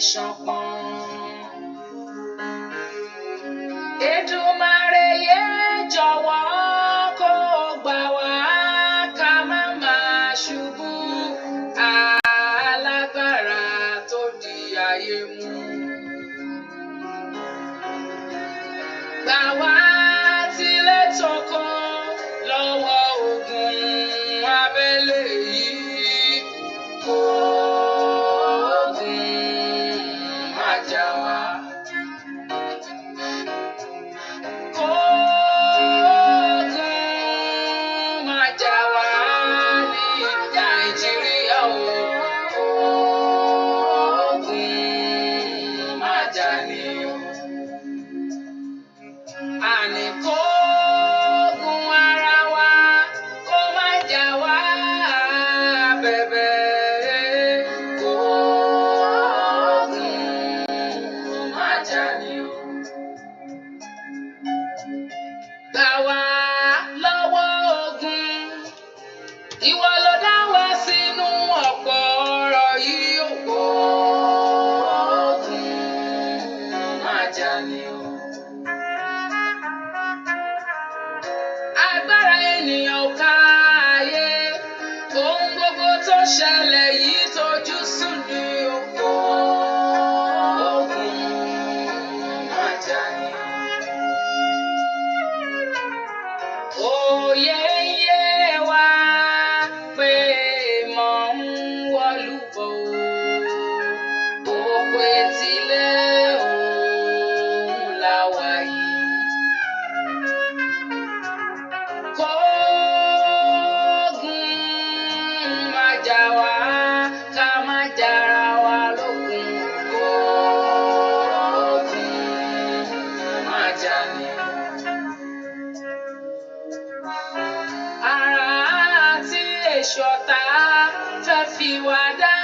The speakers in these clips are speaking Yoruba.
ṣọpọ́n. Èdùmàrè yé jọ̀wọ́ kó gbà wá ká má máa ṣubú alágbára tó di ayé mú. Gbà wá tilé toko lọ́wọ́ ogun abẹ́lé yìí. Ogun má jà wá. Ogun má jà wá ní Nàìjíríà o. Ogun má jà ní o. Àní kógun ara wa kó má jà wá bẹ̀bẹ̀. Kógun má jà ní o. Gbà wá lọ́wọ́ ogun. Ìwọ ló dá wa sínú ọ̀pọ̀ ọ̀rọ̀ yìí o. Kógun má jà ní o. Agbára ènìyàn ò ká ayé. Ohun gbogbo tó ṣẹlẹ̀ yìí tójú sùn ní oko. Ogun má jà ní. Òye yé wa pé mọ̀ ń wọ̀lú bọ̀ o. Òkú etílé òun la wà yìí. Kógun má jà wá ká má jára wa lógun. Kógun má jà ní. Ara tí èṣù ọ̀tá fẹ́ fi wá dá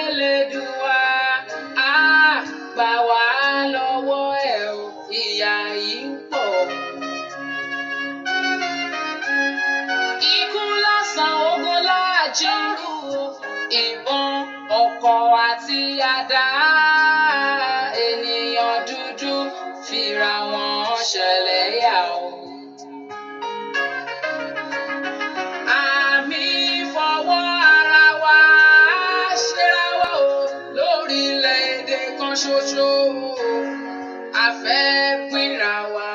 Elédùà á gbà wá lọ́wọ́ ẹ̀ o. Ìyà yìí ń pọ̀. Ikú lọ́sàn ogun láàjírù, ìbọn, ọ̀kọ̀ àti àdá. Ènìyàn dúdú fira wọn ṣẹlẹ́yà o. Àmì fọwọ́ ara wa ṣera wa o lórílẹ̀‐èdè kan ṣoṣo. A fẹ́ pínra wa.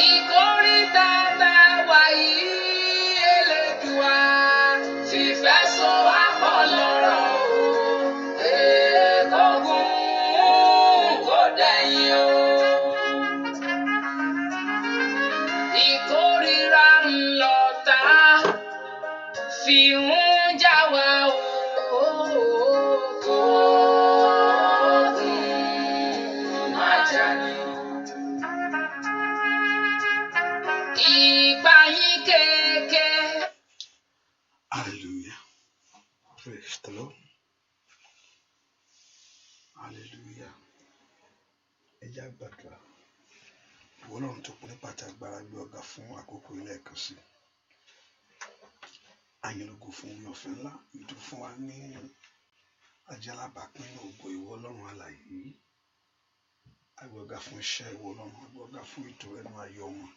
Ìkóríta tá a wà yìí, Elédùà fìfẹ́ so wá pọ̀ lọ́rọ̀ o. Kógun kó dẹ̀yìn o. Ìkórìíra ńlọ̀tá fi ń jà wá o. Kógun má jà ní. Ìpayín kéèké. Hallelujah. Praise the Lord. Hallelujah. Ẹ jẹ́ á gbàdúrà. Ìwọ Ọlọ́run tó pọ̀ nípa àti agbára gbé ọ̀gá fún àkókò ilé ẹ̀kan sí. Àyìnlógo fún omi ọ̀fẹ́ ńlá. Ìdú fún wa ní ajálábàápín ògo ìwọ Ọlọ́run alààyè yìí. Agbé ọ̀gá fún iṣẹ́ ìwọ Ọlọ́run. Agbé ọ̀gá fún ètò rẹ̀ nínú ayọ̀ wọn.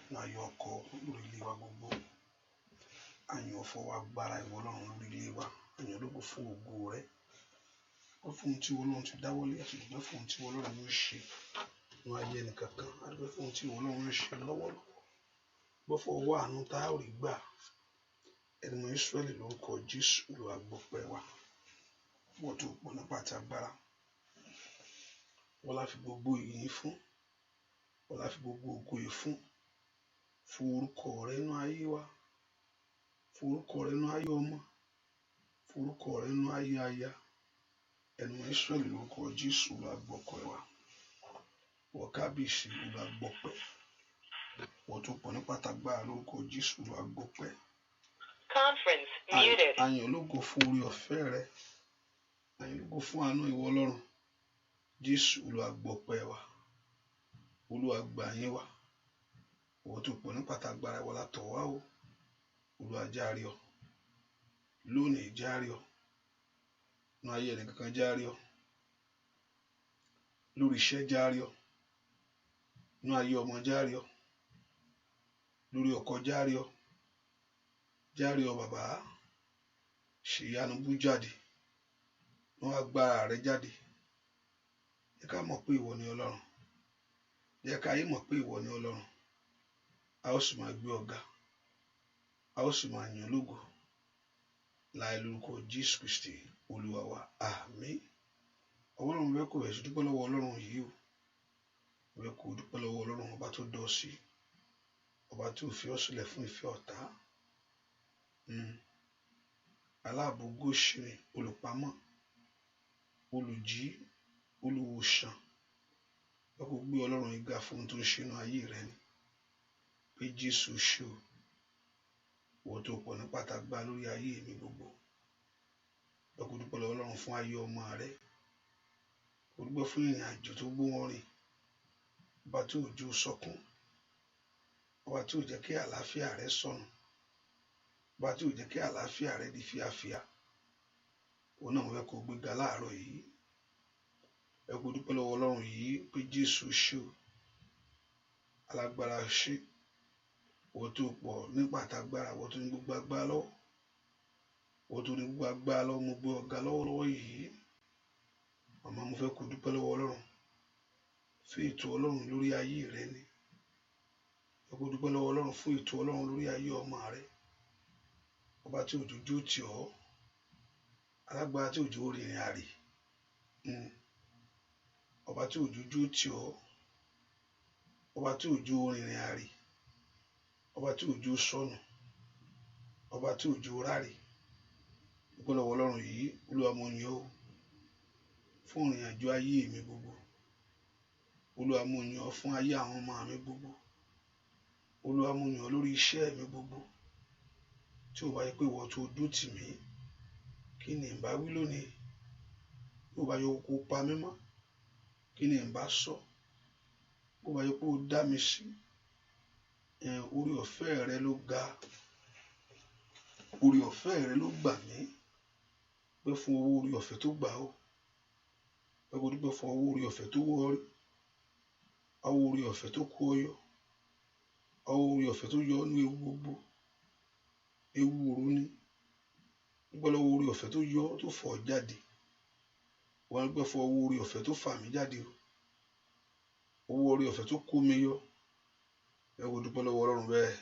Nínú ayọ̀ ọkọ lórí ilé wa gbogbo. Àyàn ọ̀fọwọ́ agbára ìwọ Ọlọ́run lórí ilé wa. Àyìnlógo fún ògo rẹ̀. Wọ́n fún ohun tí ìwọ Ọlọ́run ti dáwọ́lé àti ìgbẹ́ fún ohun tí ìwọ Ọlọ́run ń ṣe nínú ayé ẹnìkankan. Àdúgbò fún ohun tí ìwọ Ọlọ́run ń ṣe lọ́wọ́lọ́wọ́. Gbọ́ fún ọwọ́ àánú tá a ò rí gbà. Ẹni Ísírẹ́lì lórúkọ Jésù Olúwa gbọpẹ́ wa. Wọ́n tó pọ̀ nípa àti agbára. Wọ́n la fi gbogbo ìyìn fún. Wọ́n la fi gbogbo ògo yìí fún. Fún orúkọ rẹ nínú ayé wa. Fún orúkọ rẹ nínú ayé ọmọ. Fún orúkọ rẹ nínú ayé aya. Ẹni Ísírẹ́lì lórúkọ Jésù Olúwa gbọpẹ́ wa. Wọ́n kábíyèsí Olúwa gbọpẹ́. Wọ́n tó pọ̀ nípa àti agbára lórúkọ Jésù Olúwa gbọpẹ́. Conference muted. Àyàn ológo fún orí ọ̀fẹ́ rẹ. Àyàn ológo fún àánú ìwọ Ọlọ́run. Jésù Olúwa gbọpẹ́ wa. Olúwa gbà yín wa. Wọ́n tó pọ̀ nípa àti agbára ìwọ látọ̀ wá o. Olúwa jàre ọ. lónìí járe ọ nínú ayé ẹnìkankan járe ọ lórí iṣẹ́ járe ọ nínú ayé ọmọ járe ọ lórí ọkọ járe ọ bàbá ṣèyanu bú jáde nínú agbára rẹ jáde jẹ́ ká mọ̀ pé ìwọ ni Ọlọ́run jẹ́ ká yé mọ̀ pé ìwọ ni Ọlọ́run a ó sì máa gbé ọ̀gá a ó sì máa yìn lógo láì lórúkọ Jésù Kristi Olúwa wa àmín. Ọlọ́run bẹ́ẹ̀ kò bẹ̀ sí dúpẹ́ lọ́wọ́ Ọlọ́run yìí o bẹ́ẹ̀ kò dúpẹ́ lọ́wọ́ Ọlọ́run ọba tó dọ̀ sí ọba tí ò fi ọ́ sílẹ̀ fún ìfẹ́ ọ̀tá aláàbò Góṣẹ́nì olùpamọ́ olùjí olùwòsàn bẹ́ẹ̀ kò gbé Ọlọ́run yìí ga fún ohun tó ń ṣe inú ayé rẹ ni pé Jésù ṣe o wọ́n tó pọ̀ ní pàtàgbà lórí ayé mi gbogbo bẹ́ẹ̀ kò dúpẹ́ lọ́wọ́ Ọlọ́run fún ayé ọmọ rẹ kò dúpẹ́ fún ìrìn àjò tó gbó wọn rìn ọba tí òjò sọkún ọba tí ò jẹ́ kí àlàáfíà rẹ sọnù ọba tí ò jẹ́ kí àlàáfíà rẹ di fíafíà òun náà wọ́n fẹ́ kó gbéga láàárọ̀ yìí ẹ kò dúpẹ́ lọ́wọ́ Ọlọ́run yìí pé Jésù ṣe o alágbára ṣe wọ́n tó pọ̀ nípa àtàgbára wọ́n tó ní gbogbo agbára lọ́wọ́ wọ́n tó ní gbogbo agbára lọ́wọ́ mo gbé ọ̀gá lọ́wọ́lọ́wọ́ yìí màmá mo fẹ́ kó dúpẹ́ lọ́wọ́ Ọlọ́run fún ètò Ọlọ́run lórí ayé rẹ ni ẹ kó dúpẹ́ lọ́wọ́ Ọlọ́run fún ètò Ọlọ́run lórí ayé ọmọ rẹ ọba tí òjòjú tì ọ́ alágbára tí òjò rìnrìn àrè ọba tí òjòjú tì ọ́ ọba tí òjò rìnrìn àrè ọba tí òjò sọnù ọba tí òjò ráre dúpẹ́ lọ́wọ́ Ọlọ́run yìí Olúwa mo yìn ọ́ fún ìrìn àjò ayé mi gbogbo Olúwa mo yìn ọ́ fún ayé àwọn ọmọ mi gbogbo Olúwa mo yìn ọ́ lórí iṣẹ́ mi gbogbo tí ó bá yẹ pé ìwọ tó dó tì mí kí ni n bá wí lónìí bí ó bá yẹ kó pa mí mọ́ kí ni n bá sọ bí ó bá yẹ kó dá mi sí orí ọ̀fẹ́ rẹ ló ga orí ọ̀fẹ́ rẹ ló gbà mí pé fún owó orí ọ̀fẹ́ tó gbà ó pé kó dúpẹ́ fún owó orí ọ̀fẹ́ tó wọ́ rí owó orí ọ̀fẹ́ tó kó ọyọ owó orí ọ̀fẹ́ tó yọ ọ́ ní ewu gbogbo ewu òru ni dúpẹ́ lọ́wọ́ orí ọ̀fẹ́ tó yọ tó fọ̀ jáde wọ́n dúpẹ́ fún owó orí ọ̀fẹ́ tó fà mí jáde owó orí ọ̀fẹ́ tó kó mi yọ ẹ kó dúpẹ́ lọ́wọ́ Ọlọ́run bẹ́ẹ̀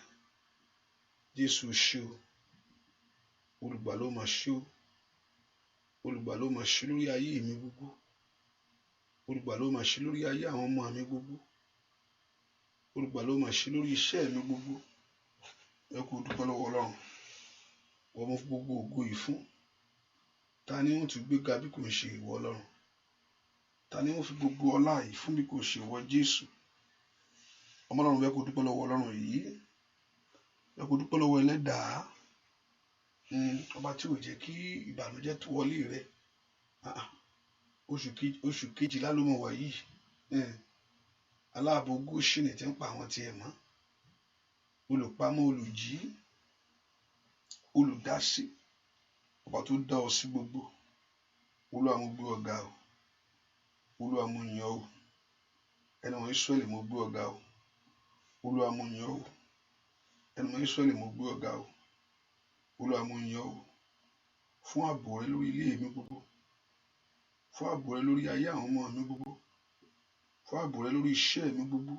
Jésù ṣe o olùgbà ló máa ṣe o olùgbà ló máa ṣe lórí ayé mi gbogbo olùgbà ló máa ṣe lórí ayé àwọn ọmọ mi gbogbo olùgbà ló máa ṣe lórí iṣẹ́ mi gbogbo ẹ kó dúpẹ́ lọ́wọ́ Ọlọ́run wọ́n mú gbogbo ògo yìí fún ta ni wọ́n ti gbéga bí kò ń ṣe ìwọ Ọlọ́run ta ni wọ́n fi gbogbo ọlá yìí fún bí kò ṣe ìwọ Jésù ọmọ Ọlọ́run ẹ kó dúpẹ́ lọ́wọ́ Ọlọ́run yìí ẹ kó dúpẹ́ lọ́wọ́ Ẹlẹ́dàá ọba tí ò jẹ́ kí ìbànújẹ́ tó wọlé rẹ oṣù kejìlá ló mọ̀ wá yìí aláàbò Góṣẹ́nì tí ń pa àwọn tiẹ̀ mọ́ olùpamọ́ olùjí olùdásí ọba tó dá ọ sí gbogbo Olúwa mo gbé ọ̀gá o Olúwa mo yìn ọ́ o ẹni wọn Ísírẹ́lì mo gbé ọ̀gá o Olúwa mo yìn ọ́ o ẹni wọn Ísírẹ́lì mo gbé ọ̀gá o Olúwa mo yìn ọ́ o fún ààbò rẹ lórí ilé mi gbogbo fún ààbò rẹ lórí ayé àwọn ọmọ mi gbogbo fún ààbò rẹ lórí iṣẹ́ mi gbogbo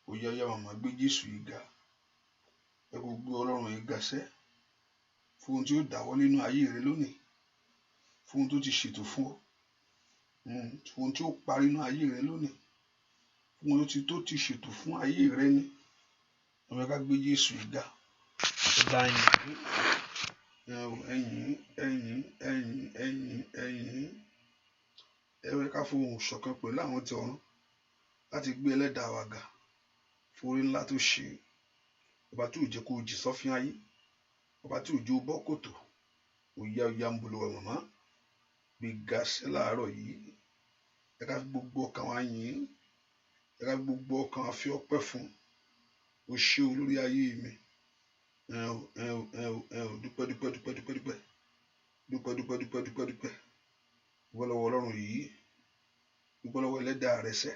ó yá yá màmá gbé Jésù yìí ga ẹ kò gbé Ọlọ́run yìí ga sẹ́ fún ohun tí ó dáwọ́ nínú ayé rẹ lónìí fún ohun tó ti ṣètò fún ọ fún ohun tí ó parí nínú ayé rẹ lónìí fún ohun tó ti ṣètò fún ayé rẹ ní ọmọ ká gbé Jésù yìí ga ọba ẹ̀yìn ẹ ká fohùn ṣọ̀kan pẹ̀lú àwọn tí ọ̀run láti gbé Ẹlẹ́dàá wa ga fún orí ńlá tó ṣe ọba tí ò jẹ́ kó jì sọ́fín ayé ọba tí ò jẹ́ ó bọ́ kòtò òyà ń bolo màmá gbé ga sí láàárọ̀ yìí ẹ ká gbogbo ọkàn wa yìn ẹ ká gbogbo ọkàn wa fi ọpẹ́ fún o ṣé o lórí ayé mi dúpẹ́ lọ́wọ́ Ọlọ́run yìí, dúpẹ́ lọ́wọ́ ẹlẹ́dàá rẹ sẹ́,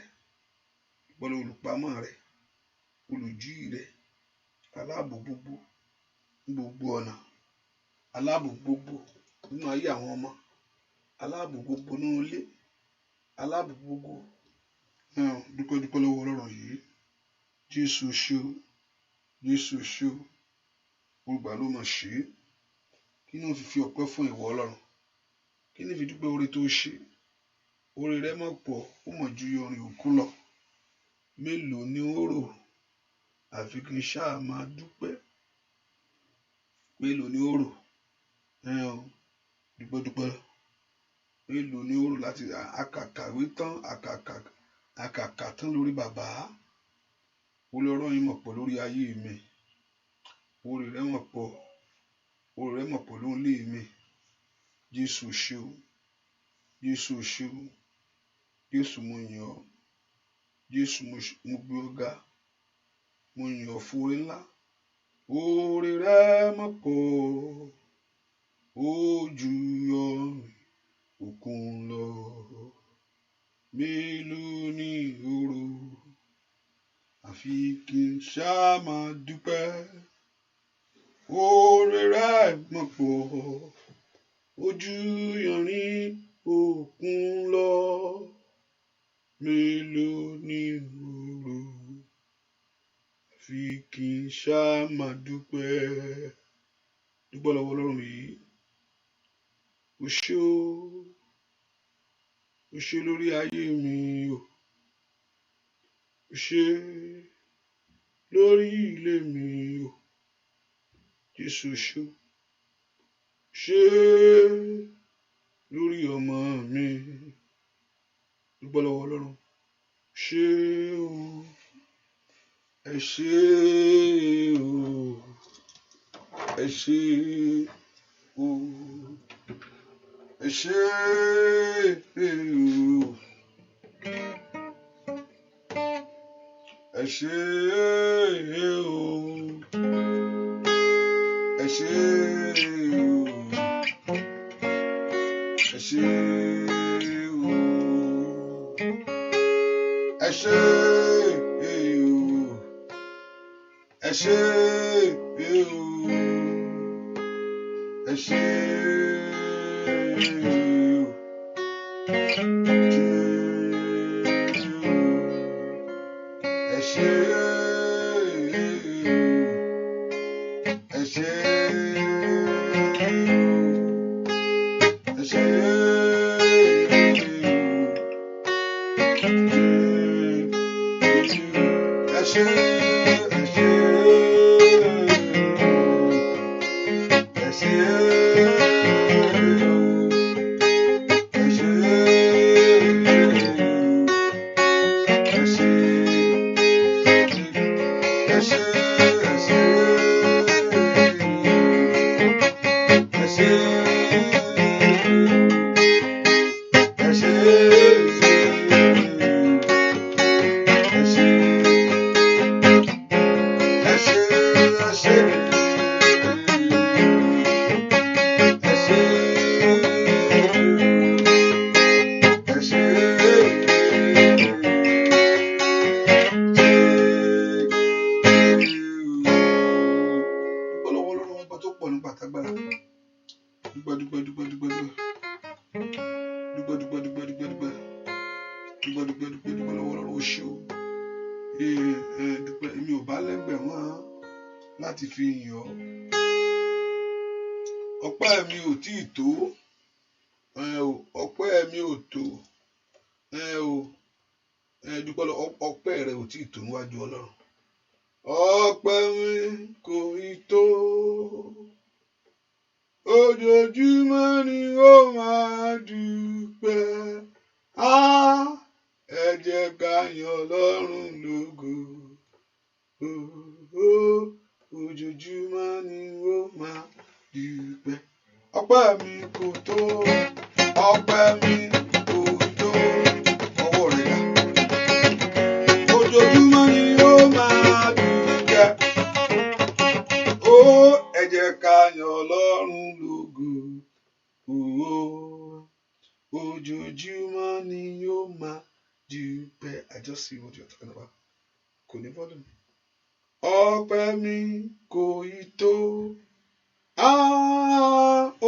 dúpẹ́ lọ́wọ́ olùpamọ́ rẹ, olùjí rẹ, aláàbò gbogbo ní gbogbo ọ̀nà, aláàbò gbogbo nínú ayé àwọn ọmọ, aláàbò gbogbo nínú ilé, aláàbò gbogbo. Dúpẹ́ lọ́wọ́ Ọlọ́run yìí. Jésù ṣé o, Jésù ṣé o, olùgbà ló mọ̀ ṣe é. Kí ni ó fi ọpẹ́ fún ìwọ Ọlọ́run? Kí ni fi dúpẹ́ oore tó ṣe? Oore rẹ mọ̀ pọ̀, ó mọ̀ ju orin òkú lọ. Mélòó ni ó rò? Àfi kí n ṣáà máa dúpẹ́. Mélòó ni ó rò? Dúpẹ́. Mélòó ni ó rò láti àkàkàwé tán, àkàkà tán lórí bàbá. Oore ọ̀rọ̀ yìí mọ̀ pọ̀ lórí ayé mi. Oore rẹ mọ̀ pọ̀, oore rẹ mọ̀ pọ̀ lórí ilé mi. Jésù ṣé o, Jésù ṣé o, Jésù mo yìn ọ́, Jésù mo gbé ọ ga, mo yìn ọ́ fún oore ńlá. Oore rẹ mọ̀ pọ̀, ó ju òkun lọ. Mélòó ni ó rò? Àfi kí n ṣáà máa dúpẹ́. Oore rẹ mọ̀ pọ̀, ó ju yanrìn òkun lọ. Mélòó ni ó rò? Àfi kí n ṣáà máa dúpẹ́. Dúpẹ́ lọ́wọ́ Ọlọ́run yìí. O ṣé o, o ṣé lórí ayé mi o. O ṣé lórí ilé mi o. Jésù ṣé o. Ṣé lórí ọmọ mi? Dúpẹ́ lọ́wọ́ Ọlọ́run. Ṣé o, ẹ ṣé o, ẹ ṣé o, ẹ ṣé o, ẹ ṣé o, ẹ ṣé o, ẹ ṣé o, ẹ ṣé o, ẹ ṣé o, ẹ ṣé láti fi yìn ọ́. Ọpẹ́ mi ò tí ì tó, ọpẹ́ mi ò tó, dúpẹ́ lọ, ọpẹ́ rẹ ò tí ì tó níwájú Ọlọ́run. Ọpẹ́ mi kò ì tó, ojoojúmọ́ ni ó máa dúpẹ́. Ẹ jẹ́ ká yìn Ọlọ́run lógo. Ojoojúmọ́ ni ó máa dúpẹ́. Ọpẹ́ mi kò tó, ọpẹ́ mi kò tó, ọwọ́ rẹ̀ dà. Ojoojúmọ́ ni ó máa dúpẹ́. ojoojúmọ́ ni yóò máa dúpẹ́. I just see what you're talking about. Kò ní bọ́dún. Ọpẹ́ mi kò ì tó.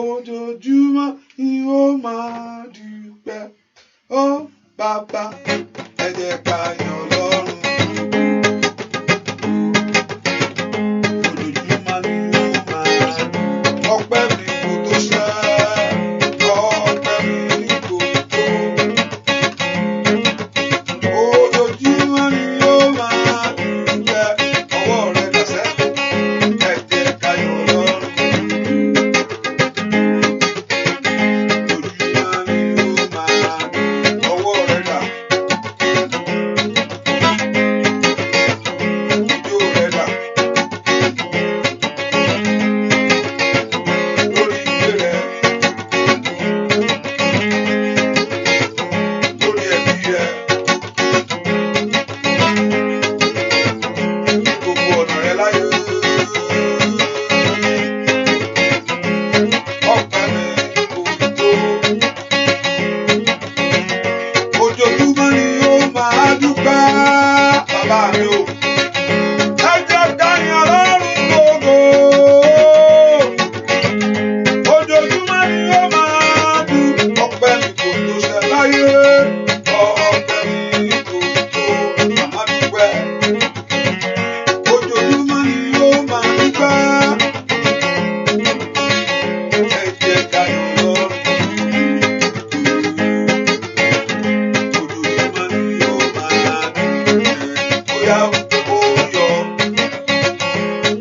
Ojoojúmọ́ ni yóò máa dúpẹ́. Ó bàbá, ẹ jẹ́ ká yìn Ọlọ́run. Ojoojúmọ́ ni yóò máa dúpẹ́. Ọpẹ́ mi kò tó ṣẹ́. Ọpẹ́ mi kò tó. Ojoojúmọ́ ni yóò máa dúpẹ́. Ọwọ́ rẹ̀ dàsẹ́. Ẹ jẹ́ ká yìn Ọlọ́run. Ojoojúmọ́ ni yóò máa dúpẹ́. Ọwọ́ rẹ̀ dà. Ijó rẹ̀ dà. Lórí ilé rẹ̀. Lórí ẹbí rẹ̀. Gbogbo ọ̀nà rẹ̀ láyé. Ọpẹ́ mi kò tó. Ojoojúmọ́ ni yóò máa dúpẹ́. Bàbá mi o. Ẹ jẹ́ ká yìn Ọlọ́run lógo. Ojoojúmọ́ ni yóò máa dúpẹ́. Ọpẹ́ mi kò tó ṣẹ láyé. Ọpẹ́ mi kò tó. Màmá dúpẹ́. Ojoojúmọ́ ni yóò máa dúpẹ́. Ẹ jẹ́ ká yìn Ọlọ́run. Ojoojúmọ́ ni yóò máa dúpẹ́. Bóyá ó yọ.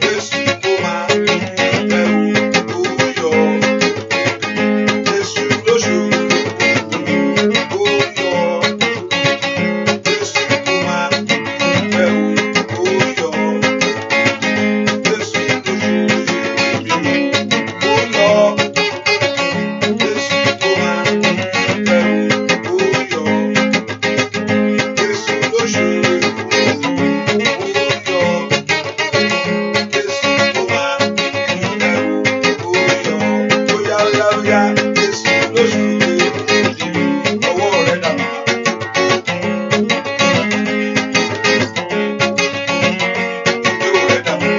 Jésù kó máa dúpẹ́ o. Ó yọ. Jésù lóṣù. Ó yọ. Jésù kó máa dúpẹ́ o. Ó yọ. Jésù lóṣù. Ó yọ. Jésù kó máa dúpẹ́ o. Ó yọ. Jésù lóṣù. Ó yọ. Jésù kó máa dúpẹ́ o. Ó yọ. Óyá óyá óyá. Jésù lóṣù. Ọwọ́ rẹ̀ dà wá. Ijó rẹ̀ dà wá.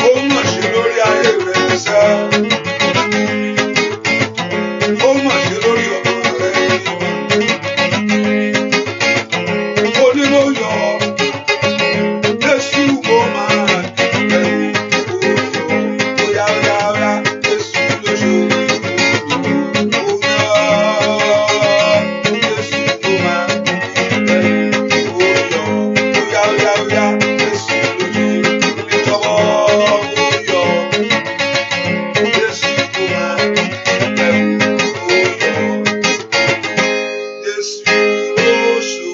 Ó mọ̀ ṣe lórí ayé rẹ̀ sẹ́. Ó mọ̀ ṣe lórí ọmọ rẹ̀ nígbà. Onílò yọ. Jésù kó máa dúpẹ́ o. Ó yọ. Óyá óyá óyá. Jésù lóṣù. Ó yọ. Jésù kó máa dúpẹ́ o. Ó yọ. Óyá óyá óyá. Jésù lóṣù. Ìjọba ó yọ. Jésù kó máa dúpẹ́ o. Ó yọ. Jésù lóṣù.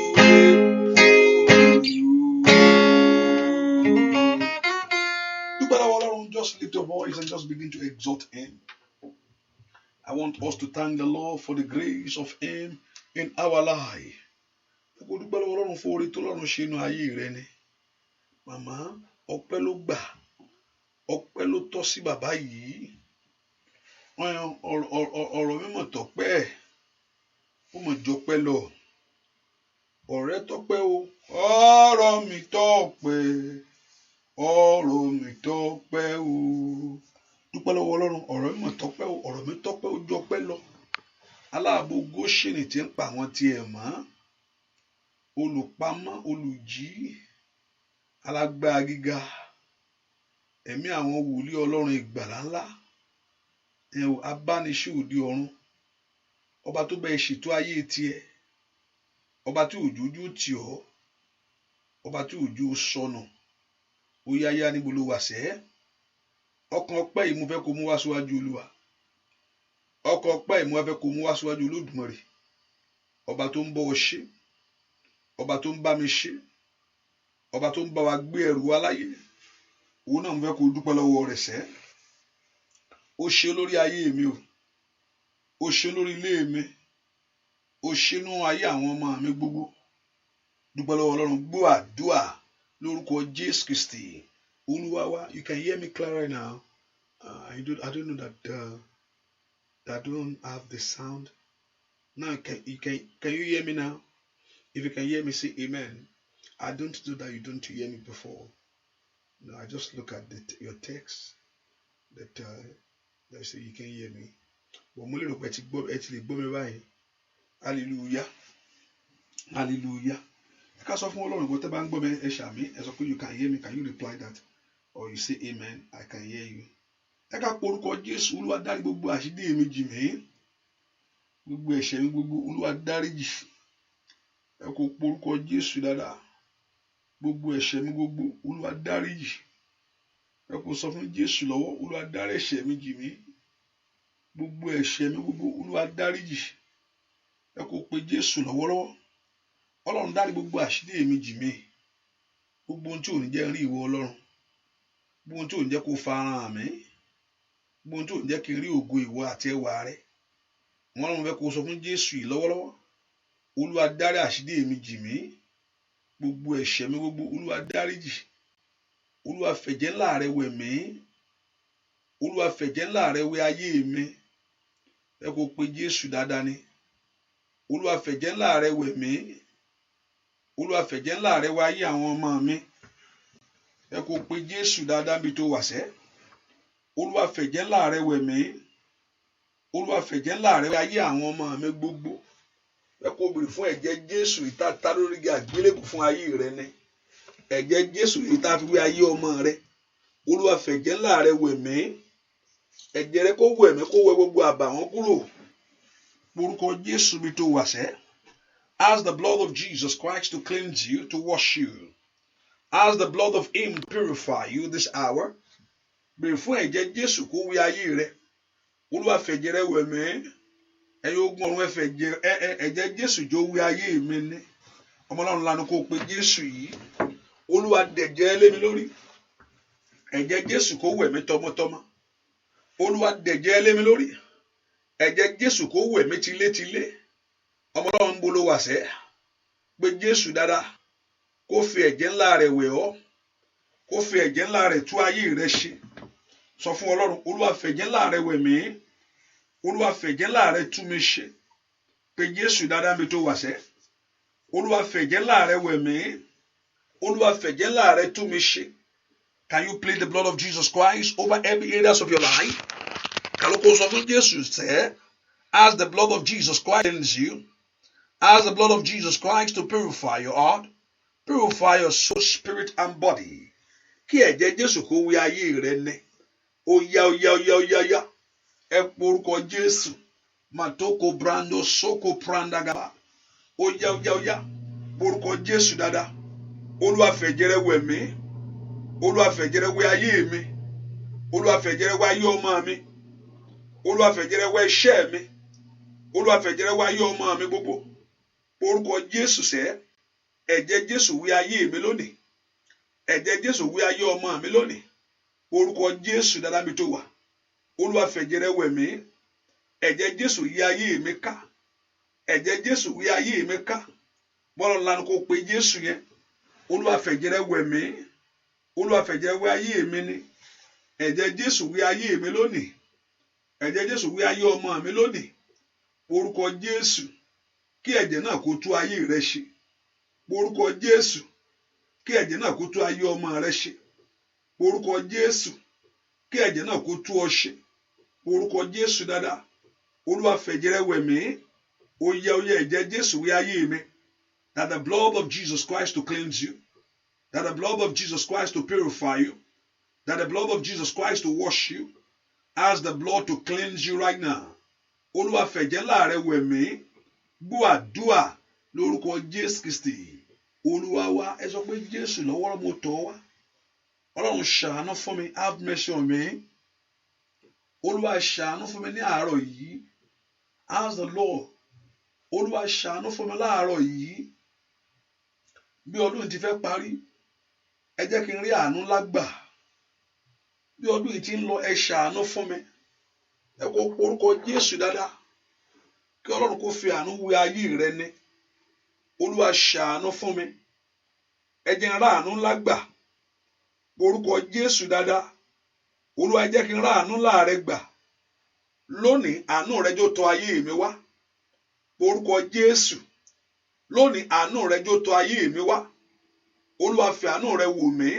Dúpẹ́ lọ́wọ́ Ọlọ́run. Just lift your voice and just begin to exalt Him. I want us to thank the Lord for the grace of Him in our life. Kò dúpẹ́ lọ́wọ́ Ọlọ́run fún oore tó lọ́run ṣe inú ayé rẹ ni. Màmá, ọpẹ́ ló gbà. Ọpẹ́ ló tọ́ sí bàbá yìí. Ọ̀rọ̀ mímọ̀ tọ́pẹ́ ẹ̀. Ó mọ̀ jọpẹ́ lọ. Ọ̀rẹ́ tọ́pẹ́ o. Ọ̀rọ̀ mi tọ́pẹ́. Ọ̀rọ̀ mi tọ́pẹ́ o. Dúpẹ́ lọ́wọ́ Ọlọ́run. Ọ̀rọ̀ mímọ̀ tọ́pẹ́ o. Ọ̀rọ̀ mi tọ́pẹ́ o jọpẹ́ lọ. Aláàbò Góṣẹ́nì tí ń pa àwọn tiẹ̀ mọ́. Olùpamọ́, olùjí, alágbára gíga. Ẹ̀mí àwọn wòlíì Ọlọ́run ìgbàlà ńlá. Abániṣe òde ọ̀run. Ọba tó bẹ́ẹ̀ ṣètò ayé tiẹ̀. Ọba tí òjòjú tì ọ́. Ọba tí òjò sọnù. Ó yáyá níbo ló wà sẹ́. Ọkàn ọpẹ́ yìí mo fẹ́ kó mú wá síwájú Olúwa. Ọkàn ọpẹ́ yìí mo fẹ́ kó mú wá síwájú Olódùmarè. Ọba tó ń bọ́ ọ ṣe. Ọba tó ń bá mi ṣe. Ọba tó ń bá wa gbé ẹrù wa láyé. Òun náà mo fẹ́ kó dúpẹ́ lọ́wọ́ rẹ̀ sẹ́. Ó ṣe lórí ayé mi o. Ó ṣe lórí ilé mi. Ó ṣe nínú ayé àwọn ọmọ mi gbogbo. Dúpẹ́ lọ́wọ́ Ọlọ́run. Gbọ́ àdúà lórúkọ Jésù Kristi. Olúwa wa. You can hear me clear right now. I don't know that that don't have the sound. Now, can you hear me now? If you can hear me, say amen. I don't do that. You don't hear me before. No, I just look at your text that say you can hear me. But mo lérò pé ẹ ti lè gbọ́ mi báyìí. Hallelujah. Hallelujah. Ká sọ fún Ọlọ́run bó tẹ́ bá ń gbọ́ mi ẹ ṣàmì ẹ sọ pé you can hear me. Can you reply that? Or you say amen. I can hear you. Ẹ ká porúkọ Jésù. Olúwa dárí gbogbo àṣírí mi jì mí. Gbogbo ẹ̀ṣẹ̀ mi gbogbo Olúwa dáríjì. Ẹ kó porúkọ Jésù dáadáa. Gbogbo ẹ̀ṣẹ̀ mi gbogbo Olúwa dáríjì. Ẹ kó sọ fún Jésù lọ́wọ́ Olúwa dárí ẹ̀ṣẹ̀ mi jì mí. Gbogbo ẹ̀ṣẹ̀ mi gbogbo Olúwa dáríjì. Ẹ kó pe Jésù lọ́wọ́lọ́wọ́. Ọlọ́run dárí gbogbo àṣírí mi jì mí. Gbogbo ohun tí ò ní jẹ́ rí ìwọ Ọlọ́run. Gbogbo ohun tí ò ní jẹ́ kó farahàn mí. Gbogbo ohun tí ò ní jẹ́ kí n rí ògo ìwọ àti ẹwà rẹ. Wọ́n lọ́run fẹ́ kó sọ fún Jésù yìí lọ́wọ́lọ́wọ́. Olúwa dárí àṣírí mi jì mí. Gbogbo ẹ̀ṣẹ̀ mi gbogbo Olúwa dáríjì. Olúwa fẹ̀jẹ̀ ńlá rẹ wẹ̀ mí. Olúwa fẹ̀jẹ̀ ńlá rẹ wẹ̀ ayé mi. Ẹ kó pe Jésù dáadáa ni. Olúwa fẹ̀jẹ̀ ńlá rẹ wẹ̀ mí. Olúwa fẹ̀jẹ̀ ńlá rẹ wẹ̀ ayé àwọn ọmọ mi. Ẹ kó pe Jésù dáadáa bí tó wà sẹ́. Olúwa fẹ̀jẹ̀ ńlá rẹ wẹ̀ mí. Olúwa fẹ̀jẹ̀ ńlá rẹ wẹ̀ ayé àwọn ọmọ mi gbogbo. Ẹ kó bèrè fún ẹ̀jẹ̀ Jésù ìta lórí igi àgbélébù fún ayé rẹ ni. Ẹ̀jẹ̀ Jésù ìta fi wẹ̀ ayé ọmọ rẹ. Olúwa fẹ̀jẹ̀ ńlá rẹ wẹ̀ mí. Ẹ̀jẹ̀ rẹ kó wẹ̀ mí kó wẹ̀ gbogbo àbàwọ́n kúrò. Orúkọ Jésù bí tó wà sẹ́. Ask the blood of Jesus Christ to cleanse you, to wash you. Ask the blood of Him to purify you this hour. Bèrè fún ẹ̀jẹ̀ Jésù kó wẹ̀ ayé rẹ. Olúwa fẹ̀jẹ̀ rẹ wẹ̀ mí. Ẹ̀yin ogun ọ̀run ẹ̀jẹ̀ Jésù jó wẹ̀ ayé mi ní. Ọmọ Ọlọ́run lanu kó pe Jésù yìí. Olúwa dẹ̀jẹ̀ lé mi lórí. Ẹ̀jẹ̀ Jésù kó wẹ̀ mí tọmọtọmọ. Olúwa dẹ̀jẹ̀ lé mi lórí. Ẹ̀jẹ̀ Jésù kó wẹ̀ mí tilétilé. Ọmọ Ọlọ́run bolo wà sẹ́. Pé Jésù dáadáa. Kó fi ẹ̀jẹ̀ ńlá rẹ̀ wẹ̀ ọ́. Kó fi ẹ̀jẹ̀ ńlá rẹ̀ tú ayé rẹ ṣe. Sọ fún Ọlọ́run, Olúwa fẹ̀jẹ̀ ńlá rẹ̀ wẹ̀ mí. Olúwa fẹ̀jẹ̀ ńlá rẹ̀ tú mi ṣe. Pé Jésù dáadáa mi tó wà sẹ́. Olúwa fẹ̀jẹ̀ ńlá rẹ̀ wẹ̀ mí. Olúwa fẹ̀jẹ̀ ńlá rẹ̀ tú mi ṣe. Can you plead the blood of Jesus Christ over every areas of your life? Kàlókò sọ fún Jésù sẹ́. Ask the blood of Jesus Christ to cleanse you. Ask the blood of Jesus Christ to purify your heart. Purify your soul, spirit and body. Kí ẹ̀jẹ̀ Jésù kó wẹ̀ ayé rẹ ní. Oya. Ẹ porúkọ Jésù. Matoko brando soko prandagaba. Oya. Porúkọ Jésù dáadáa. Olúwa fẹ̀jẹ̀ rẹ wẹ̀ mí. Olúwa fẹ̀jẹ̀ rẹ wẹ̀ ayé mi. Olúwa fẹ̀jẹ̀ rẹ wẹ̀ ayé ọmọ mi. Olúwa fẹ̀jẹ̀ rẹ wẹ̀ iṣẹ́ mi. Olúwa fẹ̀jẹ̀ rẹ wẹ̀ ayé ọmọ mi gbogbo. Porúkọ Jésù sẹ́. Ẹ̀jẹ̀ Jésù wẹ̀ ayé mi lónìí. Ẹ̀jẹ̀ Jésù wẹ̀ ayé ọmọ mi lónìí. Orúkọ Jésù dáadáa mi tó wà. Olúwa fẹ̀jẹ̀ rẹ wẹ̀ mí. Ẹ̀jẹ̀ Jésù yí ayé mi ká. Ẹ̀jẹ̀ Jésù yí ayé mi ká. Bọ́lá ńlá ni kò pe Jésù yẹn. Olúwa fẹ̀jẹ̀ rẹ wẹ̀ mí. Olúwa fẹ̀jẹ̀ rẹ wẹ̀ ayé mi ni. Ẹ̀jẹ̀ Jésù wẹ̀ ayé mi lónìí. Ẹ̀jẹ̀ Jésù wẹ̀ ayé ọmọ mi lónìí. Orúkọ Jésù. Kí ẹ̀jẹ̀ náà kó tú ayé rẹ ṣe. Orúkọ Jésù. Kí ẹ̀jẹ̀ náà kó tú ayé ọmọ rẹ ṣe. Orúkọ Jésù. Kí ẹ̀jẹ̀ náà kó tú ọ ṣe. Orúkọ Jésù dáadáa. Olúwa fẹ̀jẹ̀ rẹ wẹ̀ mí. Oya ẹ̀jẹ̀ Jésù wẹ̀ ayé mi. That the blood of Jesus Christ to cleanse you. That the blood of Jesus Christ to purify you. That the blood of Jesus Christ to wash you. Ask the blood to cleanse you right now. Olúwa fẹ̀jẹ̀ ńlá rẹ wẹ̀ mí. Gbọ́ àdúà lórúkọ Jésù Kristi. Olúwa wa ẹ sọ pé Jésù lọ́wọ́ mo tọ̀ wá. Ọlọ́run ṣàánú fún mi. Have mercy on me. Olúwa ṣàánú fún mi ní àárọ̀ yìí. Ask the Lord. Olúwa ṣàánú fún mi láàárọ̀ yìí. Bí ọdún ti fẹ́ parí, ẹ jẹ́ kí n rí àánú lágbà. Bí ọdún yìí ti ń lọ, ẹ ṣàánú fún mi. Ẹ kó orúkọ Jésù dáadáa. Kí Ọlọ́run kó fi àánú wẹ̀ ayé rẹ ní. Olúwa ṣàánú fún mi. Ẹ jẹ́ n rí àánú lágbà. Orúkọ Jésù dáadáa. Olúwa jẹ́ kí n rí àánú láàrẹ gbà. lónìí àánú rẹ jó tọ̀ ayé mi wá orúkọ Jésù lónìí àánú rẹ jó tọ̀ ayé mi wá Olúwa fi àánú rẹ wò mí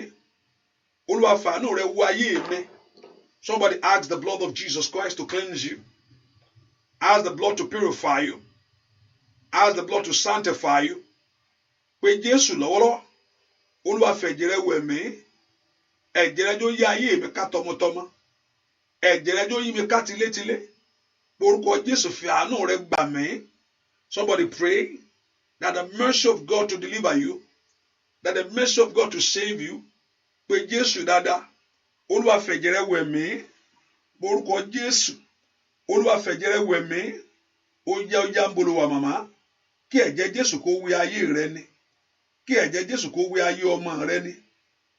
Olúwa fi àánú rẹ wò ayé mi. Somebody ask the blood of Jesus Christ to cleanse you. Ask the blood to purify you. Ask the blood to sanctify you. Pé Jésù lọ́wọ́lọ́wọ́ Olúwa fi ẹ̀jẹ̀ rẹ wẹ̀ mí ẹ̀jẹ̀ rẹ jó yí ayé mi ká tọmọtọmọ ẹ̀jẹ̀ rẹ jó yí mi ká tilétilé orúkọ Jésù fi àánú rẹ gbà mí. Somebody pray that the mercy of God to deliver you, that the mercy of God to save you. Pé Jésù dáadáa Olúwa fi ẹ̀jẹ̀ rẹ wẹ̀ mí orúkọ Jésù Olúwa fi ẹ̀jẹ̀ rẹ wẹ̀ mí ó yá ń bolo wa màmá kí ẹ̀jẹ̀ Jésù kó wẹ ayé rẹ ni kí ẹ̀jẹ̀ Jésù kó wẹ ayé ọmọ rẹ ni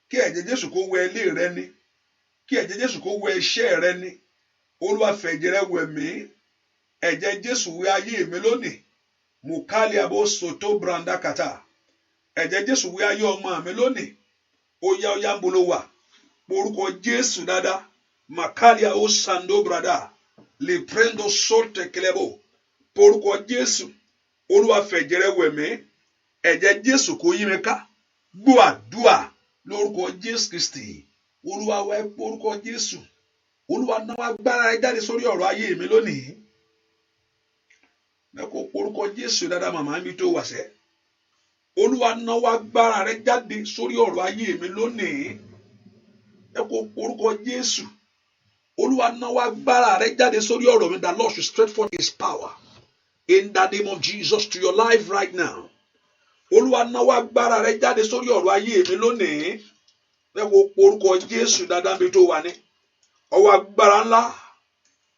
kí ẹ̀jẹ̀ Jésù kó wẹ ilé rẹ ni kí ẹ̀jẹ̀ Jésù kó wẹ iṣẹ́ rẹ ni Olúwa fi ẹ̀jẹ̀ rẹ wẹ̀ mí ẹ̀jẹ̀ Jésù wẹ ayé mi lónìí mukali abo soto branda kata ẹ̀jẹ̀ Jésù wẹ ayé ọmọ mi lónìí ó yá ń bolo wa orúkọ Jésù dáadáa makalia o sando brada le prendo sorte kelebo orúkọ Jésù Olúwa fi ẹ̀jẹ̀ rẹ wẹ̀ mí ẹ̀jẹ̀ Jésù kó yí mi ká gbọ́ àdúà lórúkọ Jésù Kristi Olúwa wá orúkọ Jésù Olúwa náwó agbára rẹ jáde sórí ọ̀rọ̀ ayé mi lónìí mẹ́kọ̀ọ́ orúkọ Jésù dáadáa màmá mi tó wà sẹ́ Olúwa náwó agbára rẹ jáde sórí ọ̀rọ̀ ayé mi lónìí mẹ́kọ̀ọ́ orúkọ Jésù Olúwa náwó agbára rẹ jáde sórí ọ̀rọ̀ mi. The Lord should stretch forth his power in the name of Jesus to your life right now. Olúwa náwó agbára rẹ jáde sórí ọ̀rọ̀ ayé mi lónìí mẹ́kọ̀ọ́ orúkọ Jésù dáadáa mi tó wà ní ọwọ́ agbára ńlá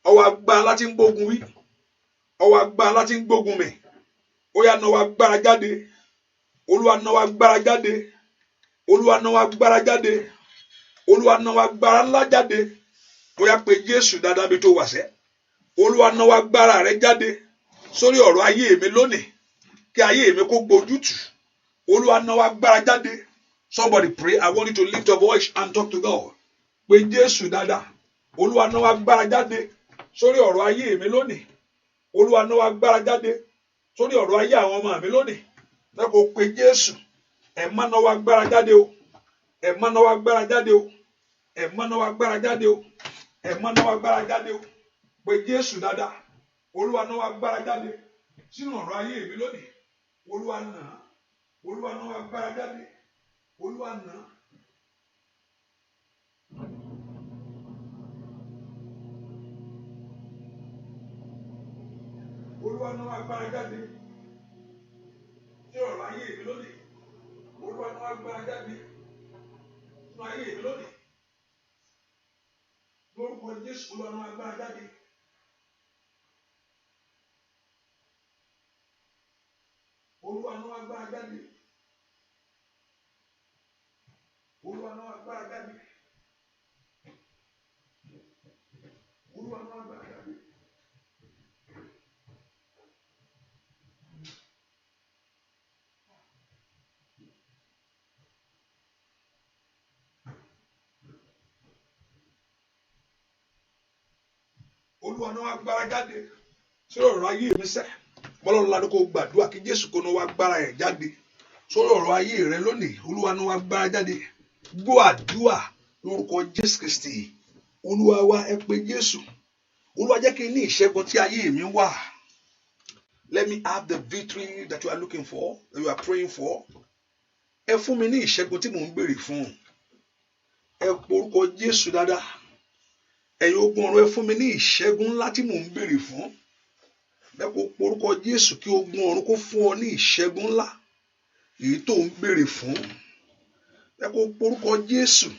ọwọ́ agbára láti ń gbógun wí ọwọ́ agbára láti ń gbógun mi ó yá náwó agbára jáde Olúwa náwó agbára jáde Olúwa náwó agbára jáde Olúwa náwó agbára ńlá jáde ó yá pé Jésù dáadáa bí tó wà sẹ́ Olúwa náwó agbára rẹ jáde sórí ọ̀rọ̀ ayé mi lónìí kí ayé mi kó gbójútù Olúwa náwó agbára jáde. Somebody pray. I want you to lift your voice and talk to God. Pé Jésù dáadáa Olúwa náwó agbára jáde sórí ọ̀rọ̀ ayé mi lónìí Olúwa náwó agbára jáde sórí ọ̀rọ̀ ayé àwọn ọmọ mi lónìí lẹ́kọ̀ọ́ pé Jésù ẹ̀má náwó agbára jáde o ẹ̀má náwó agbára jáde o ẹ̀má náwó agbára jáde o ẹ̀má náwó agbára jáde o pé Jésù dáadáa Olúwa náwó agbára jáde sínú ọ̀rọ̀ ayé mi lónìí Olúwa náà Olúwa náwó agbára jáde Olúwa náà. Olúwa náwó agbára jáde sí ọ̀rọ̀ ayé mi lónìí Olúwa náwó agbára jáde sínú ayé mi lónìí lórúkọ Jésù Olúwa náwó agbára jáde. Olúwa náwó agbára jáde Olúwa náwó agbára jáde Olúwa náwó agbára jáde. Olúwa náwó agbára jáde sórí ọ̀rọ̀ ayé mi sẹ́ bọ́lọ́run ládùúgbò gbàdúrà kí Jésù kó náwó agbára ẹ̀ jáde sórí ọ̀rọ̀ ayé rẹ lónìí Olúwa náwó agbára jáde gbọ́ àdúrà lórúkọ Jésù Kristi Olúwa wa ẹ pé Jésù Olúwa jẹ́ kí n ní ìṣẹ́gun tí ayé mi wà. Let me have the victory that you are looking for, that you are praying for. Ẹ fún mi ní ìṣẹ́gun tí mò ń béèrè fún. Ẹ porúkọ Jésù dáadáa. Ẹ̀yin ogun ọ̀run ẹ fún mi ní ìṣẹ́gun ńlá tí mò ń béèrè fún. Ẹ kó porúkọ Jésù kí ogun ọ̀run kó fún ọ ní ìṣẹ́gun ńlá èyí tó ń béèrè fún. Ẹ kó porúkọ Jésù.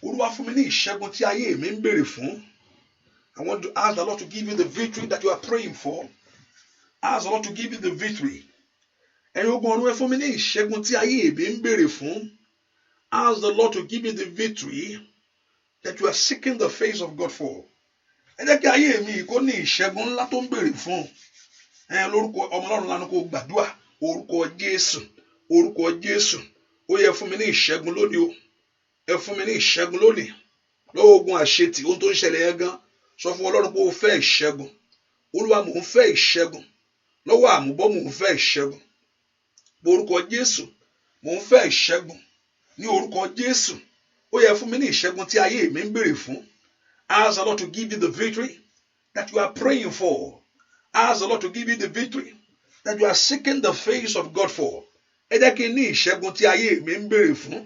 Olúwa fún mi ní ìṣẹ́gun tí ayé mi ń béèrè fún. I want to ask the Lord to give you the victory that you are praying for. Ask the Lord to give you the victory. Ẹ̀yin ogun ọ̀run ẹ fún mi ní ìṣẹ́gun tí ayé mi ń béèrè fún. Ask the Lord to give you the victory that you are seeking the face of God for. Ẹ jẹ́ kí ayé mi kó ní ìṣẹ́gun ńlá tó ń béèrè fún. Lórúkọ ọmọ Ọlọ́run lánàá kó gbàdúrà orúkọ Jésù orúkọ Jésù ó yẹ fún mi ní ìṣẹ́gun lónìí o. Ẹ fún mi ní ìṣẹ́gun lónìí lọ́wọ́ ogun àṣetì ohun tó ń ṣẹlẹ̀ yẹn gan sọ fún Ọlọ́run pé o fẹ́ ìṣẹ́gun. Olúwa mò ń fẹ́ ìṣẹ́gun lọ́wọ́ àmúbọ́, mò ń fẹ́ ìṣẹ́gun orúkọ Jésù, mò ń fẹ́ ìṣẹ́gun ní orúkọ Jésù. Ó yẹ fún mi ní ìṣẹ́gun tí ayé mi ń béèrè fún. Ask the Lord to give you the victory that you are praying for. Ask the Lord to give you the victory that you are seeking the face of God for. Ẹ jẹ́ kí n ní ìṣẹ́gun tí ayé mi ń béèrè fún.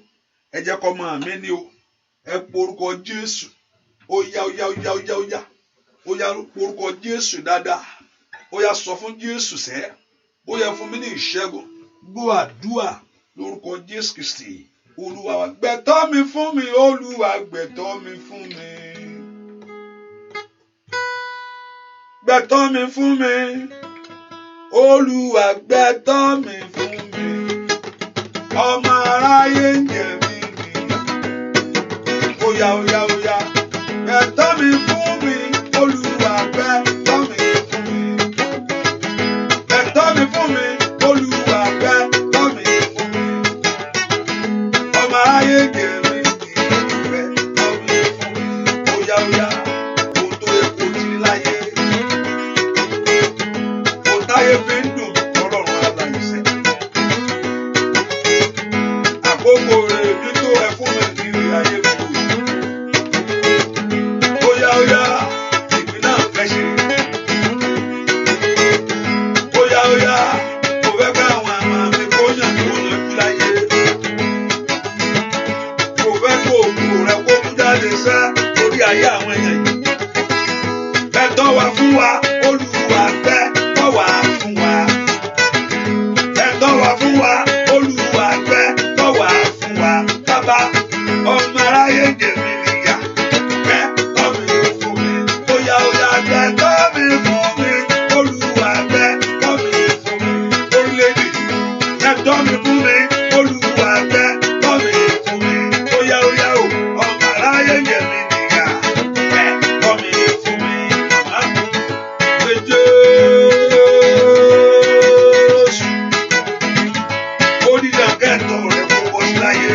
Ẹ jẹ́ kó máa mi ní o. Ẹ po orúkọ Jésù. Ó yá ó yá ó yá ó yá ó yá. Ó yá orúkọ Jésù dáadáa. Ó yá sọ fún Jésù sẹ́. Ó yá fún mi ní ìṣẹ́gun. Gbọ́ àdúrà lórúkọ Jésù Kristi. Olúwa wa gbẹ̀tọ́ mi fún mi. Olúwa gbẹ̀tọ́ mi fún mi. Gbẹ̀tọ́ mi fún mi. Olúwa gbẹ̀tọ́ mi fún mi. Ọmọ aráyé ń jẹ mí nìyà. Ó yá ó yá ó yá. Gbẹ̀tọ́ mi fún mi. Olúwa gbẹ̀tọ́ mi fún mi. Gbẹ̀tọ́ mi fún mi. Olúwa gbẹ̀tọ́ mi fún mi. Ọmọ aráyé ń jẹ mí nìyà. Gbẹ̀tọ́ mi fún mi. Ó yá ó yá. Ohun tó yẹ kó ti láyé. Táyé fi ń dùn Ọlọ́run aláìṣẹ̀. Àkókò rẹ̀ ní tó ẹ fún mi kiri ayé mi. Ó yá ìpín náà fẹ́ ṣe. Ó yá kò fẹ́ ká àwọn àmà mi kó yàn kí wọ́n yanjú láyé. Kò fẹ́ kó òkú rẹ̀ kó mú jáde sẹ́ lórí ayé àwọn èèyàn yìí. Bẹ́tọ̀ wá fún wa, Olúwa bẹ́tọ̀ wá fún wa. Bẹ́tọ̀ wá fún wa, Olúwa bẹ́tọ̀ wá fún wa. Bàbá ọmọ aráyé jẹ̀mí nìyà. Bẹ́tọ̀ mi fún mi. Ó yá bẹ́tọ̀ mi fún mi. Olúwa bẹ́tọ̀ mi fún mi. Orílẹ̀-èdè bẹ́tọ̀ mi fún mi. Olúwa bẹ́tọ̀ mi fún mi. Ó yá o ọmọ aráyé jẹ̀mí nìyà. Bẹ́tọ̀ mi fún mi. Jésù, ó ní ìdàkẹ́tọ̀ rẹ̀ kó wọ́n sí láyé.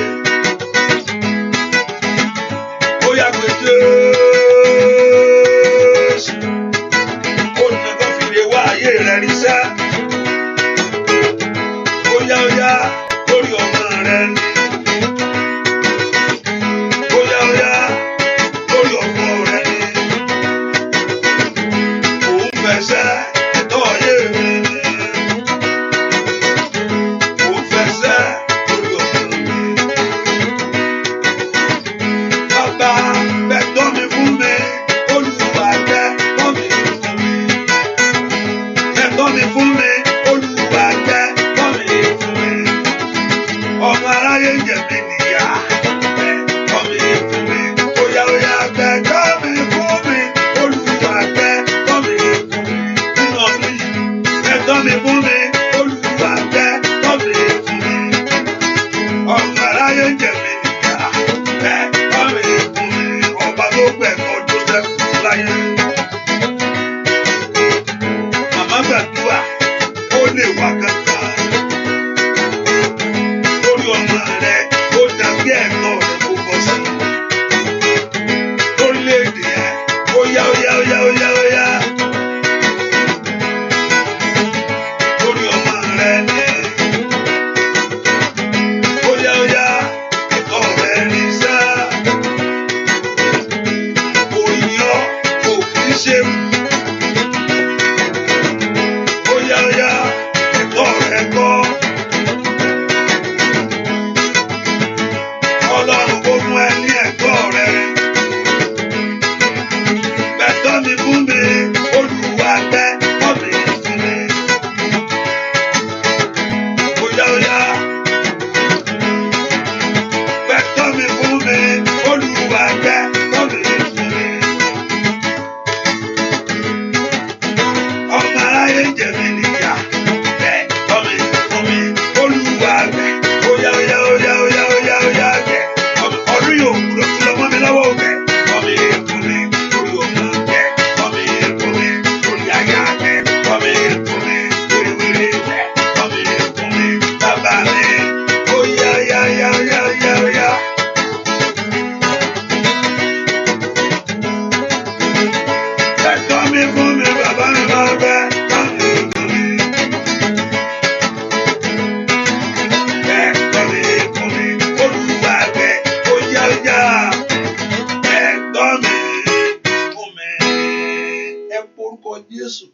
Jésù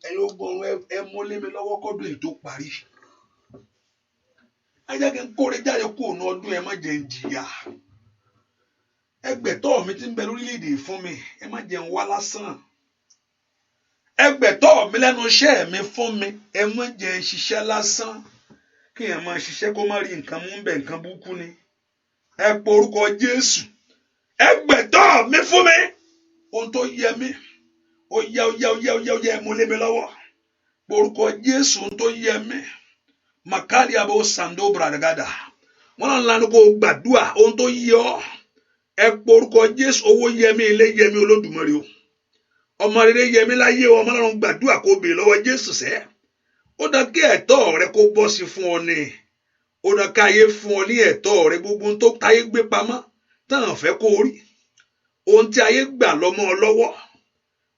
ẹ̀yin ogun ọ̀run ẹ mú lé mi lọ́wọ́ kọ́dún èyí tó parí ajá kí n kóre jáde kó òun ọdún ẹ má jẹ́ ń jìyà ẹgbẹ̀tọ́ mi ti ń bẹ lórílẹ̀‐èdè fún mi ẹ má jẹ́ ń wá lásán ẹgbẹ̀tọ́ mi lẹ́nu iṣẹ́ mi fún mi ẹ má jẹ́ ń ṣiṣẹ́ lásán kí ẹ máa ṣiṣẹ́ kó má rí nǹkan mú bẹ̀ nǹkan burúkú ni ẹ pọ orúkọ Jésù ẹgbẹ̀tọ́ mi fún mi ohun tó yẹ mí ó yẹ mú lé mi lọ́wọ́ pọ orúkọ Jésù ohun tó yẹ mí makali abo sando bradagada wọn náà lanu kó gbàdúrà ohun tó yẹ ọ ẹ pọ orúkọ Jésù owó yẹ mí ilé yẹ mí Olódùmarè o ọmọ rere yẹ mí láyé o ọmọ náà gbàdúrà kó bèè lọ́wọ́ Jésù sẹ́ ó dá kí ẹ̀tọ́ rẹ kó bọ́ sí fún ọ ní ó dá ká ayé fún ọ ní ẹ̀tọ́ rẹ gbogbo tó táyé gbé pamọ́ tán fẹ́ kó rí ohun tí ayé gbà lọ́mọ lọ́wọ́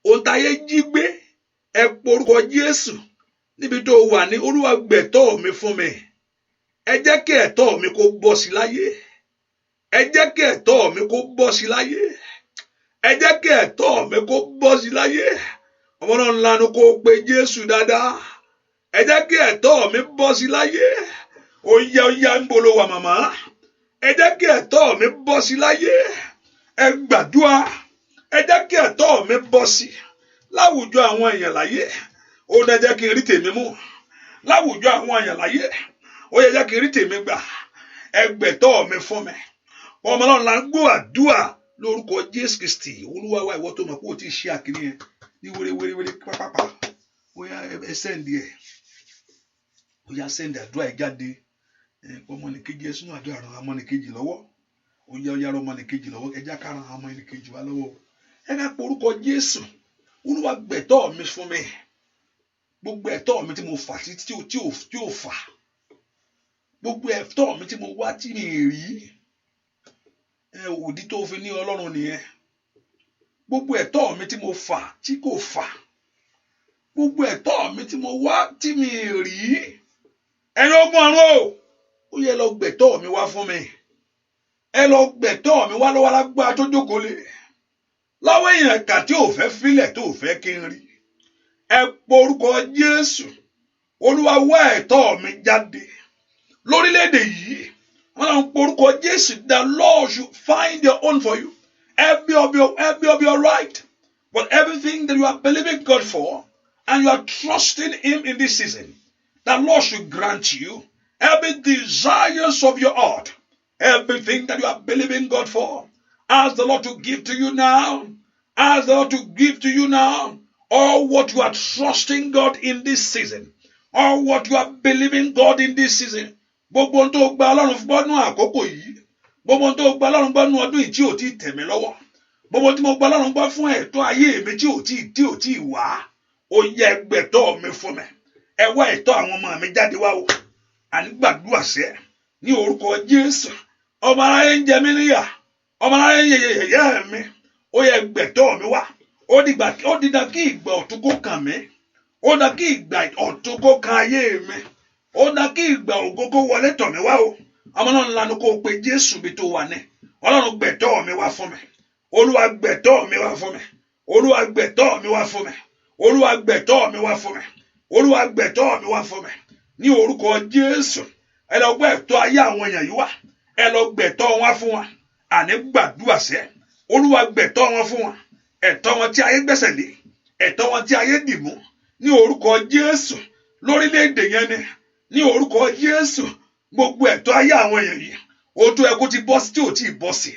ohun tí ayé jí gbé ẹ pọ orúkọ Jésù níbi tó wà ní Olúwa gbẹ̀tọ́ mi fún mi ẹ jẹ́ kí ẹ̀tọ́ mi kó bọ́ sí láyé ẹ jẹ́ kí ẹ̀tọ́ mi kó bọ́ sí láyé ẹ jẹ́ kí ẹ̀tọ́ mi kó bọ́ sí láyé ọmọ náà lanu kó pe Jésù dáadáa ẹ jẹ́ kí ẹ̀tọ́ mi bọ́ sí láyé ó yá ń bolo wà màmá ẹ jẹ́ kí ẹ̀tọ́ mi bọ́ sí láyé ẹ gbàdúrà ẹ jẹ́ kí ẹ̀tọ́ mi bọ́ sí láwùjọ àwọn èèyàn láyé ó dá jẹ́ kí n rí tèmi mú láwùjọ àwọn èèyàn láyé ó yẹ jẹ́ kí n rí tèmi gbà ẹ gbẹ̀tọ́ mi fún mi ọmọ náà la ń gbọ́ àdúrà lórúkọ Jésù Kristi Olúwa wa ìwọ tó mọ̀ pé ó ti ṣe àkíní yẹn ní wéré pápápá ó yá ẹ sẹ́ndì ẹ̀ ó yá sẹ́ndì àdúrà ẹ̀ jáde ọmọnìkejì ẹ sínú àdúrà ran ọmọnìkejì lọ́wọ́ ó yá ọmọnìkejì lọ́wọ́ ẹ já ká ran ọmọnìkejì wa lọ́wọ́ ẹ ká pe orúkọ Jésù Olúwa gbẹ̀tọ́ mi fún mi gbogbo ẹ̀tọ́ mi tí mo fà títí tí ò fà gbogbo ẹ̀tọ́ mi tí mo wá tí mi rí òdì tó fi ní Ọlọ́run nìyẹn gbogbo ẹ̀tọ́ mi tí mo fà tí kò fà gbogbo ẹ̀tọ́ mi tí mo wá tí mi rí ẹ̀yin ogun ọ̀run ó yẹ lọ gbẹ̀tọ́ mi wá fún mi ẹ lọ gbẹ̀tọ́ mi wá lọ́wọ́ lágbára tó jókòó lé lọ́wọ́ èèyàn kà tí ò fẹ́ filẹ̀ tó fẹ́ kí n rí ẹ porúkọ Jésù Olúwa wá ẹ̀tọ́ mi jáde lórílẹ̀‐èdè yìí wọn náà ń porúkọ Jésù the Lord should find your own for you every of your right but everything that you are believing God for and you are trusting Him in this season the Lord should grant you every desires of your heart everything that you are believing God for ask the Lord to give to you now ask the Lord to give to you now all what you are trusting God in this season all what you are believing God in this season gbogbo ohun tó gba Ọlọ́run gbọ́nú àkókò yìí gbogbo ohun tó gba Ọlọ́run gbọ́nú ọdún yìí tí ò tí ì tẹ̀ mí lọ́wọ́ gbogbo tí mo gba Ọlọ́run gbọ́ fún ẹ̀tọ́ ayé mi tí ò tí ì wá ó yẹ ẹgbẹ̀tọ́ mi fún mi ẹ wá ẹ̀tọ́ àwọn ọmọ mi jáde wá o àní gbàdúrà sẹ́ ní orúkọ Jésù ọmọ aráyé ń jẹ mí níyà ọmọ aráyé ń yẹ̀yẹ̀ mi ó yẹ ẹgbẹ̀tọ́ mi wá ó dìgbà kí ìgbà ọ̀tun kó kàn mí ó dá kí ìgbà ọ̀tun kó kan ayé mi ó dá kí ìgbà ògo kó wọlé tọ̀ mí wá o ọmọ náà lanu kó pe Jésù bí tó wà ní Ọlọ́run gbẹ̀tọ́ mi wá fún mi Olúwa gbẹ̀tọ́ mi wá fún mi Olúwa gbẹ̀tọ́ mi wá fún mi Olúwa gbẹ̀tọ́ mi wá fún mi Olúwa gbẹ̀tọ́ mi wá fún mi ní orúkọ Jésù ẹ lọ gbọ́ ẹ̀tọ́ ayé àwọn èèyàn yìí wá ẹ lọ gbẹ̀tọ́ wọn fún wa àní gbàdúrà sẹ́ Olúwa gbẹ̀tọ́ wọn fún wa ẹ̀tọ́ wọn tí ayé gbẹ́sẹ̀ lé ẹ̀tọ́ wọn tí ayé dì mú ní orúkọ Jésù lórílẹ̀‐èdè yẹn ní orúkọ Jésù gbogbo ẹ̀tọ́ ayé àwọn èèyàn yìí ó tó ẹ kó ti bọ́ sí tí ò tí ì bọ́ sí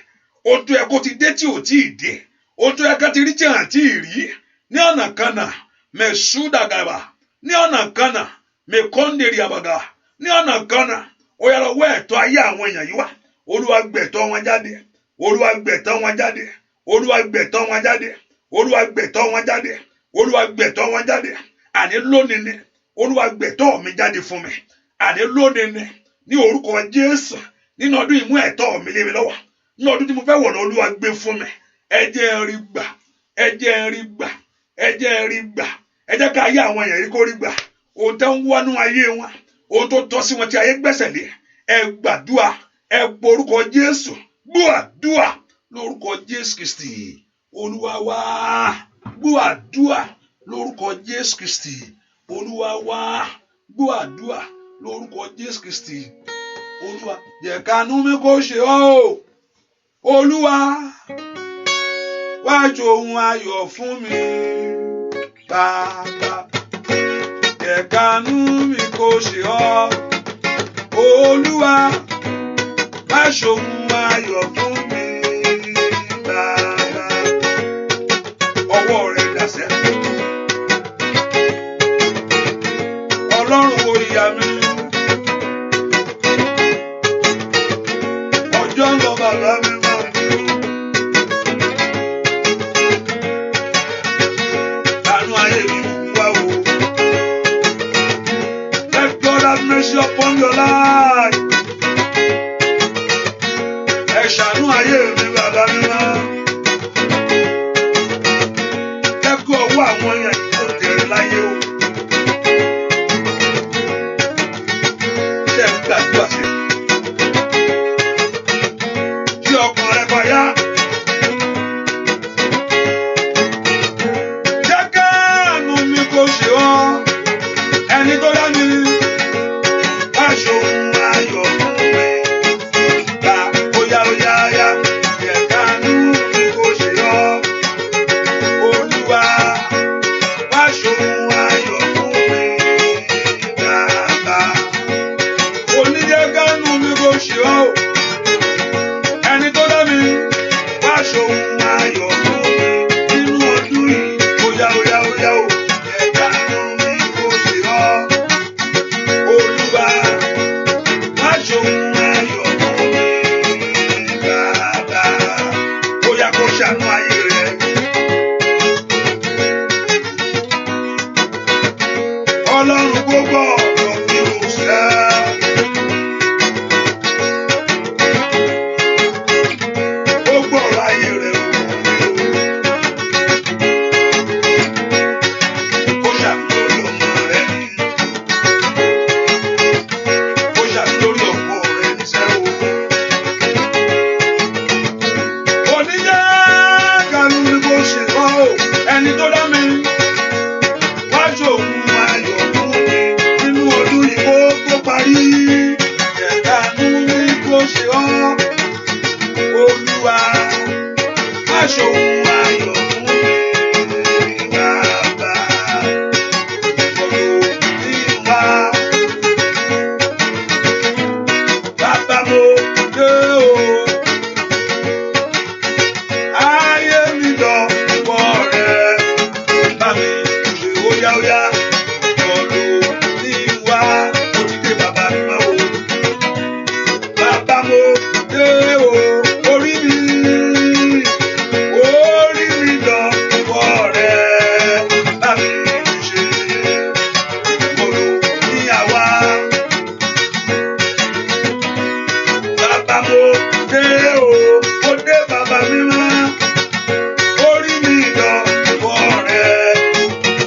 ó tó ẹ kó ti dé tí ò tí ì dé ó tó ẹ ká ti rí tí à ń tí ì rí ní ọ̀nà kan náà mẹ̀súdàgàbà ní ọ̀nà kan náà mẹ̀kọ́ndèrè àbàgà ní ọ̀nà kan náà ó yára wọ ẹ̀tọ́ ayé àwọn èèyàn yìí wá Olúwa gbẹ̀tọ́ wọn jáde Olúwa gbẹ̀tọ́ wọn jáde Olúwa gbẹ̀tọ́ wọn jáde Olúwa gbẹ̀tọ́ wọn jáde Olúwa gbẹ̀tọ́ wọn jáde àní lónìí ni Olúwa gbẹ̀tọ́ mi jáde fún mi àní lónìí ni ní orúkọ Jésù nínú ọdún ìmú ẹ̀tọ́ mi lé mi lọ́wọ́ ní ọdún tí mo fẹ́ wọ̀ ní Olúwa gbé fún mi ẹ jẹ́ n rí gbà ẹ jẹ́ n rí gbà ẹ jẹ́ n rí gbà ẹ jẹ́ ká ayé àwọn èèyàn yìí kó rí gbà ohun tó ń wánú ayé wọn ohun tó tọ́ sí wọn tí ayé gbẹ́sẹ̀ lé ẹ gbàdúà ẹ porúkọ Jésù gbọ́ àdúà lórúkọ Jésù Kristi Olúwa wa gbọ́ àdúà lórúkọ Jésù Kristi Olúwa wá gbọ́ àdúrà lórúkọ Jésù Kristi Olúwa jẹ́ kánú mi kó ṣe ọ́ Olúwa wá jọ̀hún ayọ̀ fún mi Bàbá jẹ́ kánú mi kó ṣe ọ́ Olúwa wá jọ̀hún ayọ̀ fún mi Bàbá ọwọ́ rẹ̀ dàsẹ́ Ọlọ́run wo ìyà mi ọjọ́ ń lọ bàbá mi máa ń bí àánú ayé mi wá o let God have mercy upon your life ẹ ṣàánú ayé mi bàbá mi máa jẹ́ kí ọwọ́ àwọn yẹn kò tẹ̀rẹ̀ láyé o ṣe ń gbàdúrà sí kí ọkàn rẹ fàyà jẹ́ káàánú mi kó ṣe ọ́ ẹni tó dá mi wá ṣohun ayọ̀ fún mi gbà óyá jẹ́ káàánú mi kó ṣe ọ́ Olúwa wá ṣohun ayọ̀ fún mi bàbá oníjẹ́ káàánú mi kó ṣe ọ́ ẹni tó dá mi wá ṣohun ayọ̀ fún mi nínú ọdún yìí óyá o jẹ́ káàánú mi kó ṣe ọ́ Olúwa wá ṣohun ayọ̀ fún mi bàbá óyá kó ṣàánú ayé rẹ Ọlọ́run gbogbo ọ̀rọ̀ mi ò sẹ́ gbogbo ọ̀rọ̀ ayé rẹ ò mi ò kó ṣàánú lórí ọmọ rẹ ní kó ṣàánú lórí ọkọ rẹ níṣẹ́ o oníjẹ́ kánú ni kò ṣe kọ́ o ẹni tó dá mi wá ṣohun ayọ̀ fún mi nínú ọdún yìí kó tó parí jẹ́ kánú ni kò ṣe ọ́ Olúwa wá ṣohun ayọ̀ fún mi bàbá ọ̀rọ̀ mi wá bàbá mo dé o ayé mi dọ̀wọ́ rẹ bá mi ṣe óyá ọ̀rọ̀ mi wá mo ti dé bàbá mi mọ́ o bàbá mo dé o orí mi dọ̀wọ́ rẹ bá mi ṣe ọ̀rọ̀ mi àwa bàbá mo dé o mo dé bàbá mi mọ́ orí mi dọ̀wọ́ rẹ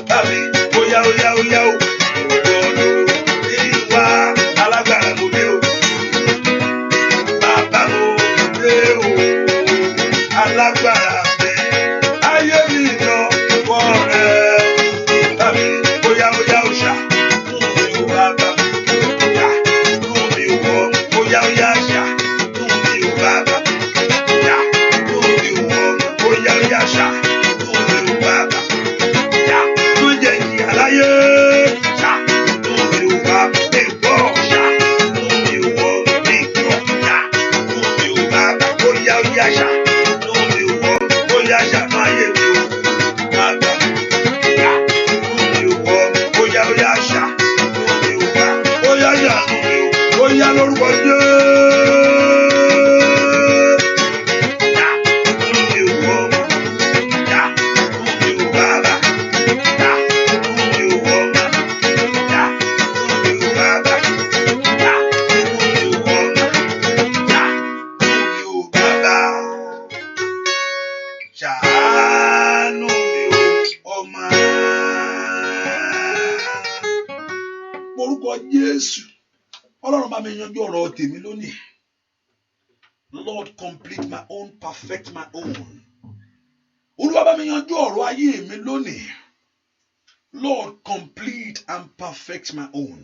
bá mi óyá o ọ̀rọ̀ mi wá alágbára mo dé o bàbá mo dé o alágbára mi ayé mi dọ̀wọ́ rẹ bá mi óyá o ṣá nù mí o bàbá ṣá nù mí o wọ́ óyá ṣá nù mí o bàbá ṣá nù mí o wọ́ óyá ṣá nù mí o bàbá ṣá nù jẹ́ ìyá láyé ṣá nù mí o bàbá ẹ̀gbọ́ ṣá nù mí o wọ́ ẹ̀gbọ́ ṣá nù mí o bàbá óyá ṣá nù mí o wọ́ óyá ṣá nù ayé mi o bàbá ṣá nù mí o wọ́ óyá ṣá nù mí o bàbá óyá ṣá nù mí o óyá lórúkọ Jésù. Ṣá nù mí o wọ́ ṣá nù mí o bàbá ṣá nù mí o wọ́ ṣá nù mí o bàbá ṣá nù mí o wọ́ ṣá nù mí o bàbá ṣàánú mi o ọmọ. Orúkọ Jésù Ọlọ́run bá mi yanjú ọ̀rọ̀ tèmi lónìí. Lord, complete my own, perfect my own. Olúwa bá mi yanjú ọ̀rọ̀ ayé mi lónìí. Lord, complete and perfect my own.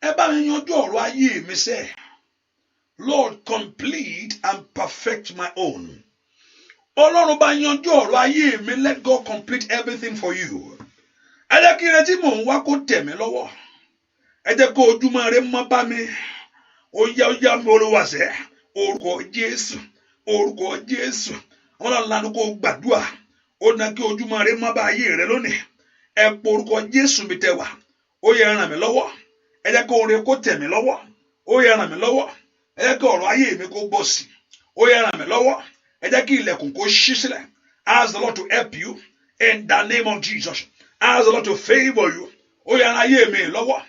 Ẹ bá mi yanjú ọ̀rọ̀ ayé mi sẹ́. Lord, complete and perfect my own. Ọlọ́run bá yanjú ọ̀rọ̀ ayé mi. Let God complete everything for you. Ẹ jẹ́ kí ire tí mò ń wá kó tẹ̀ mí lọ́wọ́. Ẹ jẹ́ kó ojúmọ́ ire mọ́ bá mi. Ó yá mi Olúwa sẹ́. Orúkọ Jésù. Orúkọ Jésù. Ọlọ́run lanu kó gbàdúrà. Ó ná kí ojúmọ́ ire mọ́ bá ayé rẹ lónìí. Ẹ po orúkọ Jésù mi tẹ́ wá. Ó yẹ ràn mí lọ́wọ́. Ẹ jẹ́ kó oore kó tẹ̀ mí lọ́wọ́. Ó yẹ ràn mí lọ́wọ́. Ẹ jẹ́ kí ọ̀rọ̀ ayé mi kó gbọ́ sí. Ó yẹ ràn mí lọ́wọ́. Ẹ jẹ́ kí ilẹ̀kùn kó ṣí sílẹ̀. Ask the Lord to help you in the name of Jesus. Ask the Lord to favor you. Ó yẹ ràn ayé mi lọ́wọ́.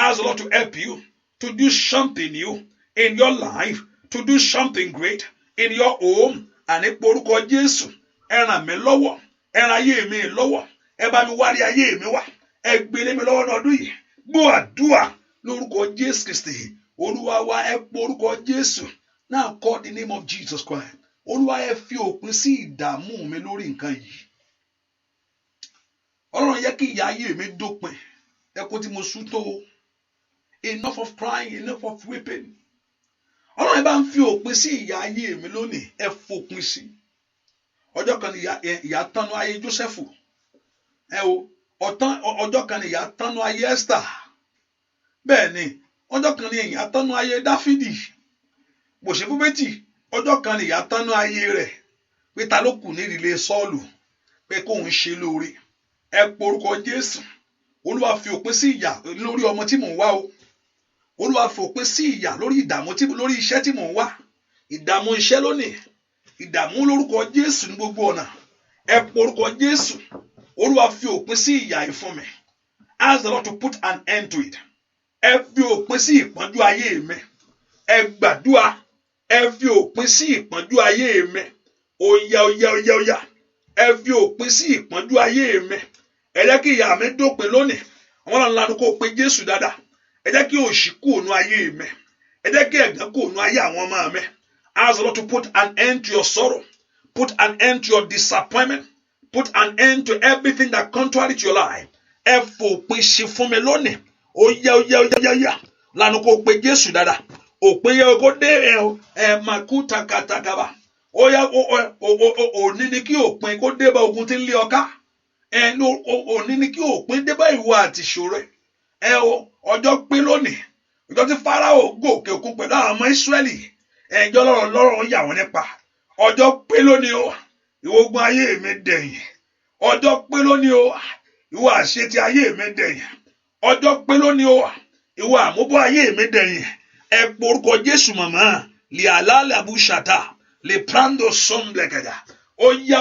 Ask the Lord to help you to do something new in your life, to do something great in your home. Àní porúkọ Jésù. Ẹ ràn mí lọ́wọ́. Ẹ ràn ayé mi lọ́wọ́. Ẹ bá mi wárí ayé mi wá. Ẹ gbélé mi lọ́wọ́ lọ́dún yìí. Gbọ́ àdúrà lórúkọ Jésù Kristi. Olúwa wa ẹ porúkọ Jésù. Now call the name of Jesus Christ. Olúwa ẹ fi òpin sí ìdààmú mi lórí nǹkan yìí. Ọlọ́run yẹ kí ìyà ayé mi dópin. Ẹkún tí mo sún tó. Enough of crying, enough of weeping. Ọlọ́run ẹ bá ń fi òpin sí ìyà ayé mi lónìí. Ẹ fòpin sí. Ọjọ́ kan ni ìyà tánú ayé Jósẹ́fù. Ọjọ́ kan ni ìyà tánú ayé Esther. Bẹ́ẹ̀ ni, ọjọ́ kan ni ìyà tánú ayé Dáfídì. Mòṣẹ́fúbẹ́tì, ọjọ́ kan ni ìyà tánú ayé rẹ̀. Pé ta ló kù ní ìdílé Sọ́ọ̀lù pé kóun ṣe lóore. Ẹ porúkọ Jésù. Olúwa fi òpin sí ìyà lórí ọmọ tí mò ń wá o. Olúwa fi òpin sí ìyà lórí ìdààmú lórí iṣẹ́ tí mò ń wá. Ìdààmú iṣẹ́ lónìí. Ìdààmú lórúkọ Jésù ní gbogbo ọ̀nà. Ẹ porúkọ Jésù. Olúwa fi òpin sí ìyà yìí fún mi. Ask the Lord to put an end to it. Ẹ fi òpin sí ìpọ́njú ayé mi. Ẹ gbàdúrà. Ẹ fi òpin sí ìpọ́njú ayé mi. Ó yá. Ẹ fi òpin sí ìpọ́njú ayé mi. Ẹ jẹ́ kí ìyà mi dópin lónìí. Àwọn ọ̀nà ńlá ni kó pe Jésù dáadáa. Ẹ jẹ́ kí òṣì kúrò nínú ayé mi. Ẹ jẹ́ kí ẹ̀gàn kúrò nínú ayé àwọn ọmọ mi. Ask the Lord to put an end to your sorrow. Put an end to your disappointment. Put an end to everything that contrary to your life. Ẹ fòpin sí fún mi lónìí. Ó yá. Lánàá kó pe Jésù dáadáa. Òpin yẹ kó dé màkúta kàtàkàbà. Ó yá òní ni kí òpin kó dé bá ogun tí ń lé ọ ká. Òní ni kí òpin dé bá ìwọ àti ìṣòro. Ọjọ́ pé lónìí. Ọjọ́ tí Fáráò gòkè òkun pẹ̀lú àwọn ọmọ Ísírẹ́lì. Ẹjọ́ lọ́rọ̀ yà wọ́n nípa. Ọjọ́ pé lónìí o. Ìwọ ogun ayé mi dẹ̀yìn. Ọjọ́ pé lónìí o. Ìwọ àṣetì ayé mi dẹ̀yìn. Ọjọ́ pé lónìí o. Ìwọ àmúbọ̀ ayé mi dẹ̀yìn. Ẹ porúkọ Jésù màmá. Lè àlàálẹ̀ àbúṣàtà. Lè prando sọ́mblẹ̀kẹ̀dà. Ó yá.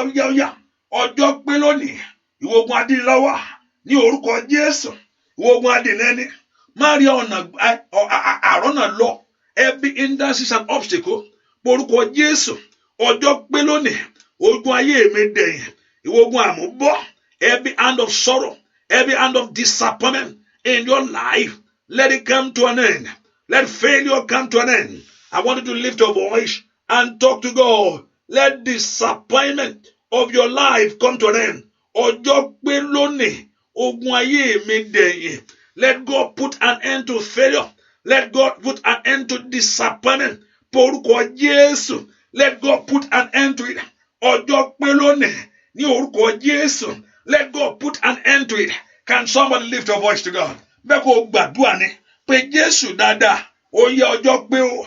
Ọjọ́ pé lónìí. Ìwọ ogun adínlọ́wọ́. Ní orúkọ Jésù. Ìwọ ogun adínlẹ́ni. Má rí ọ̀nà àrọ́nà lọ. Every hindrance is an obstacle. Porúkọ Jésù. Ọjọ́ pé lónìí. Ogun ayé mi dẹ̀yìn. Ìwọ ogun àmúbọ̀. Every hand of sorrow. Every hand of disappointment in your life. Let it come to an end. Let failure come to an end. I want you to lift your voice and talk to God. Let disappointment of your life come to an end. Ọjọ́ pé lónìí. Ogun ayé mi dẹ̀yìn. Let God put an end to failure. Let God put an end to disappointment. Porúkọ Jésù. Let God put an end to it. Ọjọ́ pé lónìí. Ní orúkọ Jésù. Let God put an end to it. Can somebody lift your voice to God? Bẹ́ẹ̀ kó gbàdúrà ni. Pé Jésù dáadáa. Ó yẹ ọjọ́ pé o.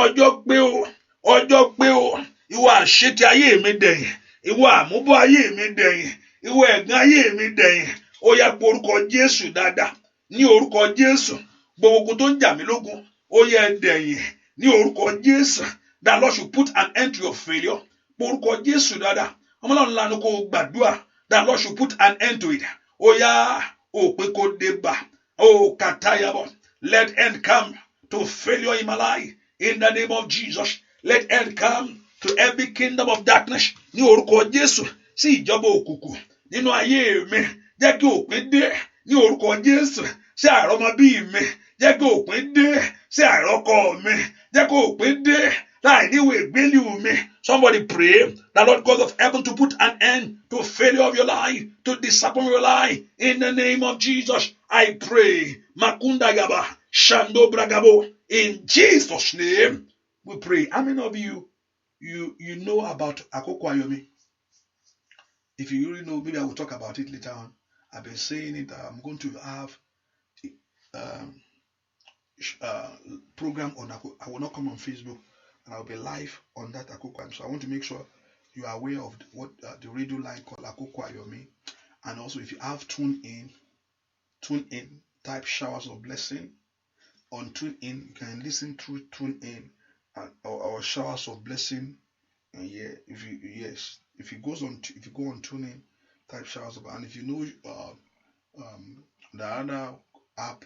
Ọjọ́ pé o. Ìwọ àṣetì ayé mi dẹ̀yìn. Ìwọ àmúbọ̀ ayé mi dẹ̀yìn. Ìwọ ẹ̀gàn ayé mi dẹ̀yìn. Ó yẹ porúkọ Jésù dáadáa. Ní orúkọ Jésù. Gbogbo ogun tó ń jà mí lógun. Ó yẹ dẹ̀yìn. Ní orúkọ Jésù. That Lord should put an end to your failure. Porúkọ Jésù dáadáa. Ọmọlọ́run lánàá kó gbàdúrà. That Lord should put an end to it. Ó yá òpin kó dé bá. Ó kàtáyàbọ̀. Let end come to failure in my life. In the name of Jesus. Let end come to every kingdom of darkness. Ní orúkọ Jésù. Sí ìjọba òkùnkùn. Nínú ayé mi. Jẹ́ kí òpin dé. Ní orúkọ Jésù. Sí àìrọ́mọbí mi. Jẹ́ kí òpin dé. Sí àìrọ́kọ mi. Jẹ́ kí òpin dé. Láì níwèé ìgbélú mi. Somebody pray that Lord God of heaven to put an end to failure of your life, to disappointment of your life. In the name of Jesus, I pray. Makunda Gaba, Shando Bragabo. In Jesus' name, we pray. How many of you know about Akoko Ayomi? If you really know, maybe I will talk about it later on. I've been saying it. I'm going to have program on Akoko. I will not come on Facebook, and I'll be live on that Akoko. So I want to make sure you are aware of what the radio line called Akoko Ayomi. And also, if you have tune in, type Showers of Blessing on tune in. You can listen through tune in or Showers of Blessing. And yeah, if you go on tune in, type Showers of, and if you know the other app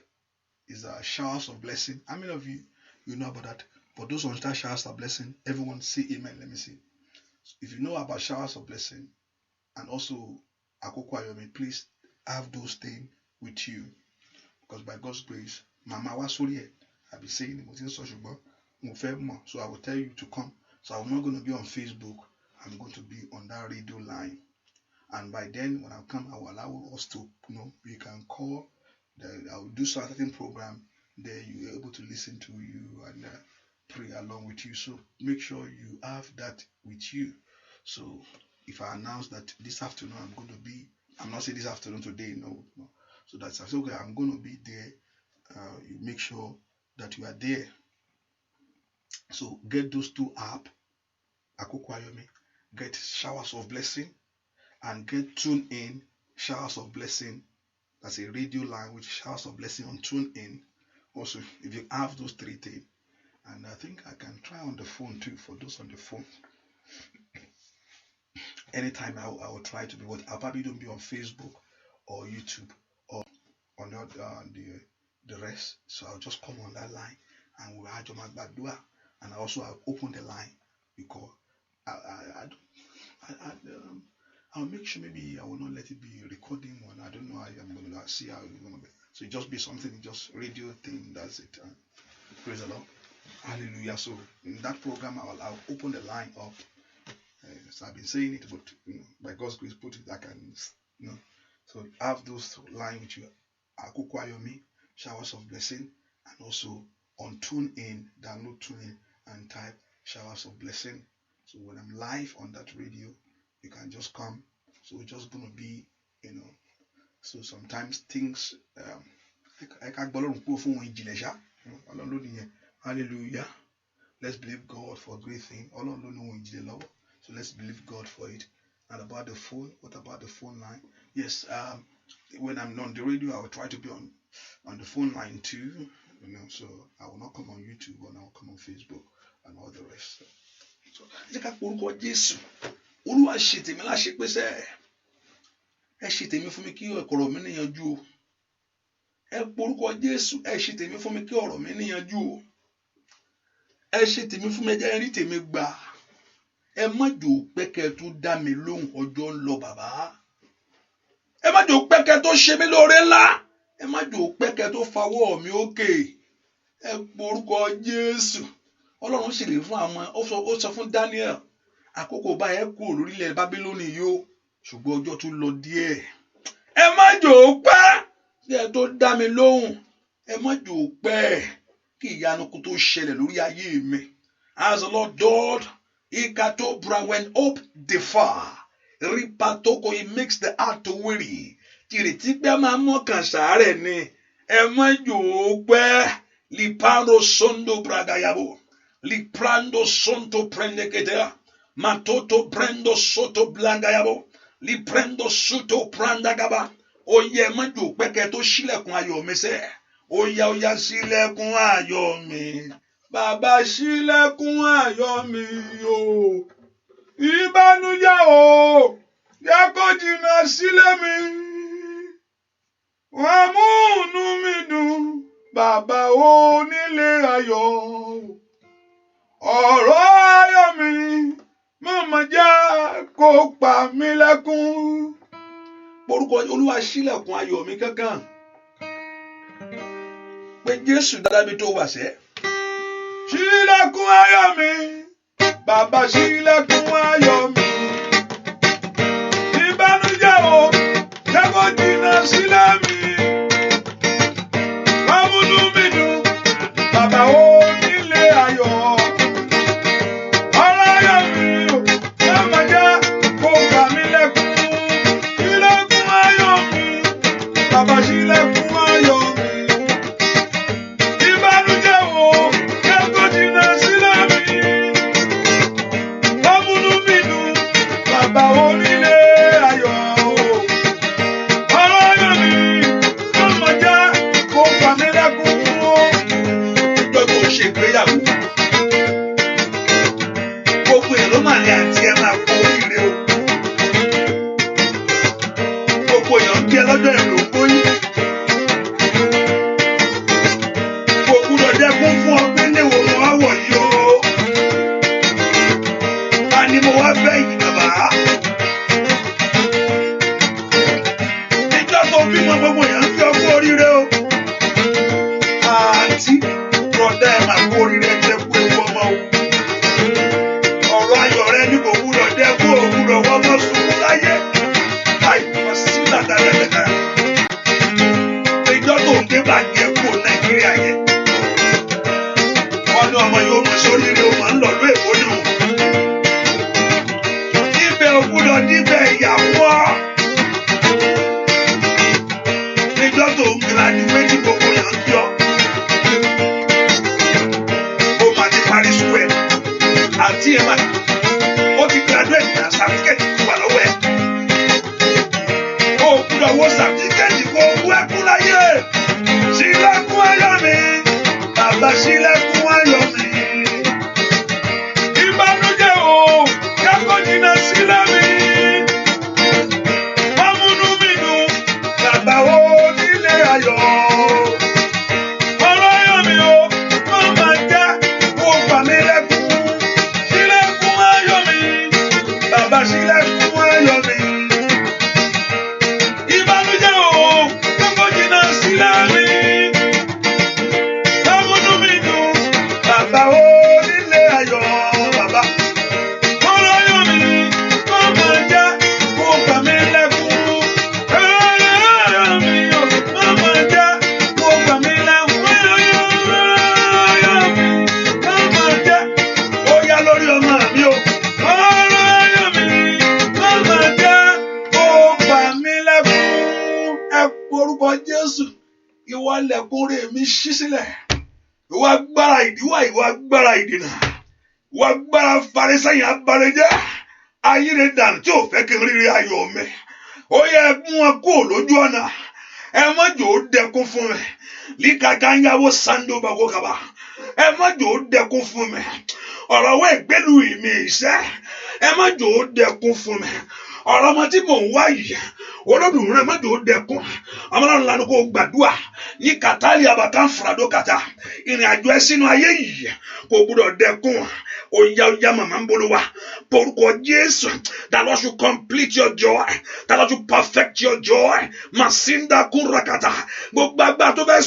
is Showers of Blessing. How many of you know about that? But those on that Showers of Blessing, everyone say amen. Let me see. If you know about Showers of Blessing and also Akoko Ayomi, please have those things with you, because by God's grace, Mama was sorry. I've been saying so I will tell you to come. So I'm not going to be on Facebook. I'm going to be on that radio line. And by then, when I come, I will allow us to, we can call. I will do certain program there. You are able to listen to you and pray along with you. So make sure you have that with you. So if I announce that this afternoon I'm not saying this afternoon today, no. So that's okay. I'm going to be there. You make sure that you are there. So get those two apps, Akoko Ayomi, get Showers of Blessing, and get Tune In, Showers of Blessing. That's a radio line with Showers of Blessing on Tune In. Also, if you have those three things, and I think I can try on the phone too for those on the phone. Anytime I will try to be what I'll probably don't be on Facebook or YouTube or on the rest. So I'll just come on that line and we'll have my back door. And also I'll open the line because I'll make sure maybe I will not let it be recording one. I don't know how I'm going to see how it's going to be. So it just be something, just radio thing. That's it. Praise the Lord. Hallelujah. So in that program, I'll open the line up. So I've been saying it, but by God's grace, put it. I can, So have those lines with you. Akoko Ayomi, Showers of Blessing, and also on Tune In, download Tune In and type Showers of Blessing. So when I'm live on that radio, you can just come. So it's just gonna be, So sometimes things, hallelujah. Let's believe God for a great thing. So let's believe God for it. And about the phone, what about the phone line? Yes, when I'm on the radio, I will try to be on the phone line too. So I will not come on YouTube, but I will come on Facebook and all the rest. So Jesus, Olúwa ṣe tèmi láṣẹ pé sẹ́, ẹ ṣe tèmi fún mi kí ọ̀rọ̀ mi níyanjú o. Ẹ porúkọ Jésù, ẹ ṣe tèmi fún mi kí ọ̀rọ̀ mi níyanjú o. Ẹ ṣe tèmi fún mi, ẹ jẹ́ rí tèmi gbà. Ẹ má jò pé kẹ́ tó dá mi lóhùn ọjọ́ ń lọ bàbá. Ẹ má jò pé kẹ́ tó ṣe mí lóore ńlá. Ẹ má jò pé kẹ́ tó fawọ́ mi òkè. Ẹ porúkọ Jésù. Ọlọ́run ṣèlérí fún àwọn, ó sọ fún Daniel. Àkókò báyẹn kúrò lórílẹ̀ Bábílónì yóò, ṣùgbọ́n ọjọ́ tún lọ díẹ̀. Ẹ má jò pẹ́ kí ẹ tó dá mi lóhùn. Ẹ má jò pẹ́ kí ìyanu kó tó ṣẹlẹ̀ lórí ayé mi. As the Lord God, Ikatobra, when hope defer, Ripatoko, he makes the heart to weary. Tìrètí pé máa mọ́kàn sàárẹ̀ ni. Ẹ má jò pẹ́. Lipando sondo bragayabo. Liprando sonto prendeketera. Matoto prendo soto blangayabo. Liprendo soto prandagaba. Oye má jò pẹ́ kẹ́ tó ṣílẹ̀kùn ayọ̀ mi sẹ́. Oya ṣílẹ̀kùn ayọ̀ mi. Bàbá ṣílẹ̀kùn ayọ̀ mi o. Ìbànújẹ́ o. Jẹ́ kó jìnnà sílẹ̀ mi. Wá mú inú mi dùn. Bàbá onílé ayọ̀. Ọ̀rọ̀ ayọ̀ mi. Mama jẹ́ kó pa mí lẹ́kún. Porúkọ Olúwa ṣílẹ̀kùn ayọ̀ mi kankan. Pé Jésù dáadáa bí tó wà sẹ́. Ṣílẹ̀kùn ayọ̀ mi. bàbá ṣílẹ̀kùn ayọ̀ mi. Ìbànújẹ́ o, jẹ́ kó jìnnà sílẹ̀ mi. Wá múnú mi dùn, bàbá onílé ayọ̀. Ọ̀rọ̀ ayọ̀ mi o, má má jẹ́ kó gbà mí lẹ́kùn. Ṣílẹ̀kùn ayọ̀ mi, bàbá ṣílẹ̀kùn ayọ̀ mi. Ìbànújẹ́ o, jẹ́ kó jìnnà sílẹ̀ mi. Wá múnú mi dùn, bàbá onílé ayọ̀. Ọ̀rọ̀ ayọ̀ mi, má má jẹ́ kó gbà mí lẹ́kùn. Ìjọ tó ń ṣe ìgbéyàwó, gbogbo èèyàn ló máa ní àti ẹ máa kó oríire o. Gbogbo èèyàn ń jẹ lọ́jọ́ èrò gbóyún. Kò gbúdọ̀ dẹ́kun fún ọ pé léwo mo wá wọ̀ yìí o. Ta ni mo wá fẹ́ yìí bàbá? Ìjọ tó bímọ gbogbo èèyàn ń fi ọkọ oríire o. Àǹtí rọ̀dá ẹ̀ máa kó oríire jẹ́ kú ewu ọmọ o. Ọ̀rọ̀ ayọ̀ rẹ ní kò gbúdọ̀ dẹ́kun ò gbúdọ̀ wọ́n mọ́ sunkún láyé. Àìmọ̀ sí làtàlẹ́tẹ̀ká. Ìjọ tó ń gbé bàjẹ́ kú Nàìjíríà yẹn. Wọ́n ní ọmọ yóò mọ̀ sóríire o máa ń lọ ló èkó nù. Níbẹ̀ ò gbúdọ̀ níbẹ̀ ìyàwó. Ìjọ tó ń graduate gbogbo yàn ń yọ. Ó máa ti parí sùkúl ẹ̀. Àǹtí ẹ̀ máa ó ti graduate na certificate wà lọ́wọ́ ẹ̀. Ó gbúdọ̀ wo certificate kó wú ẹkún láyé. Ṣílẹ̀kùn ayọ̀ mi, bàbá ṣílẹ̀kùn ayọ̀ mi. Ìbànújẹ́ o, kẹ́kọ̀ọ́ jìnnà sílẹ̀ mi. Wá múnú mi dùn, bàbá onílé ayọ̀. Ọ̀rọ̀ ayọ̀ mi o, má má jẹ́ kó gbà mí lẹ́kùn. Ṣílẹ̀kùn ayọ̀ mi, bàbá ṣílẹ̀kùn ayọ̀ mi. Ìbànújẹ́ o, kẹ́kọ̀ọ́ jìnnà sílẹ̀ mi. Wá múnú mi dùn, bàbá onílé ayọ̀. Bàbá ọ̀rọ̀ ayọ̀ mi, má má jẹ́ kó gbà mí lẹ́kùn. Ọ̀rọ̀ ayọ̀ mi o, má má jẹ́ kó gbà mí lẹ́kùn. Ọ̀rọ̀ ayọ̀ mi, má má jẹ́ ó yá lórí ọmọ mi o. Ọ̀rọ̀ ayọ̀ mi, má má jẹ́ kó gbà mí lẹ́kùn. Ẹ porúkọ Jésù, ìwọ lẹ̀kùn rẹ̀ mi ṣí sílẹ̀. Ìwọ agbára ìdíwọ́, ìwọ agbára ìdènà, ìwọ agbára farisẹ́yìn abalẹ̀jẹ́. Ayé rẹ̀ dànù tí ò fẹ́ kí n rírí ayọ̀ mi. Ó yẹ mú wọn kúrò lójú ọ̀nà. Ẹ má jò ó dẹkun fún mi. Líkàkà ń yàwó sando bàgó kaba. Ẹ má jò ó dẹkun fún mi. Ọ̀rọ̀ wọ ìgbélu mi ìṣẹ́. Ẹ má jò ó dẹkun fún mi. Ọ̀rọ̀ ọmọ tí mò ń wá yìí. Olódùmarè má jò ó dẹkun. Ọmọ náà lanu kó gbàdúrà. Ní kàtàlí àbàkà ń fúradó kàtà. Ìrìn àjò ẹ sínú ayé yìí kò gbúdọ̀ dẹkun. Oya mama ń bolo wa. Porúkọ Jésù. That Lord should complete your joy. That Lord should perfect your joy. Masinda kúrakàtà. Gbogbo agbá tó fẹ́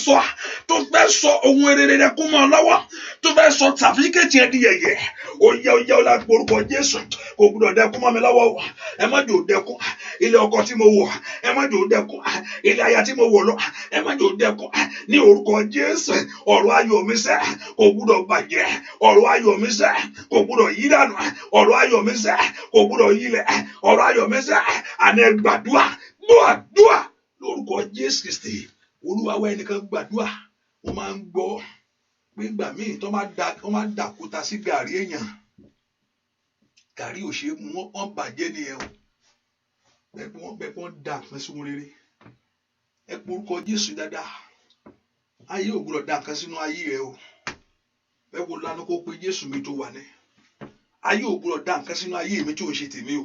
sọ ohun èrè rẹ̀ kú mọ́ lọ́wọ́. Tó fẹ́ sọ certificate yẹn di yẹ̀yẹ́. Oya ọlá porúkọ Jésù. Kò gbúdọ̀ dẹkun mọ́ mi lọ́wọ́. Ẹ má jò dẹkun. Ilé ọkọ tí mo wọ̀. Ẹ má jò dẹkun. Ilé aya tí mo wọ̀ lọ. Ẹ má jò dẹkun. Ní orúkọ Jésù. Ọ̀rọ̀ ayọ̀ mi sẹ́. Kò gbúdọ̀ bàjẹ́. Ọ̀rọ̀ ayọ̀ mi sẹ́. Kò gbúdọ̀ yí dànù. Ọ̀rọ̀ ayọ̀ mi sẹ́. Kò gbúdọ̀ yí lẹ̀. Ọ̀rọ̀ ayọ̀ mi sẹ́. Àná gbàdúrà. Gbàdúrà. Lórúkọ Jésù Kristi. Olúwa wá ẹnìkan gbàdúrà. Wọ́n máa ń gbọ́ pé ìgbà míì tó máa dàkúta sí gàrí èèyàn. Gàrí ò ṣe mú wọn bàjẹ́ nìyẹn o. Bẹ́ẹ̀ wọ́n dà pín sí wọn rere. Ẹ porúkọ Jésù dáadáa. Ayé ò gbúdọ̀ dà nǹkan sínú ayé rẹ o. Bẹ́ẹ̀ wo lánàá kó pe Jésù mi tó wà ní. Ayé ò gbúdọ̀ dà nǹkan sínú ayé mi tí ò ń ṣe tèmi o.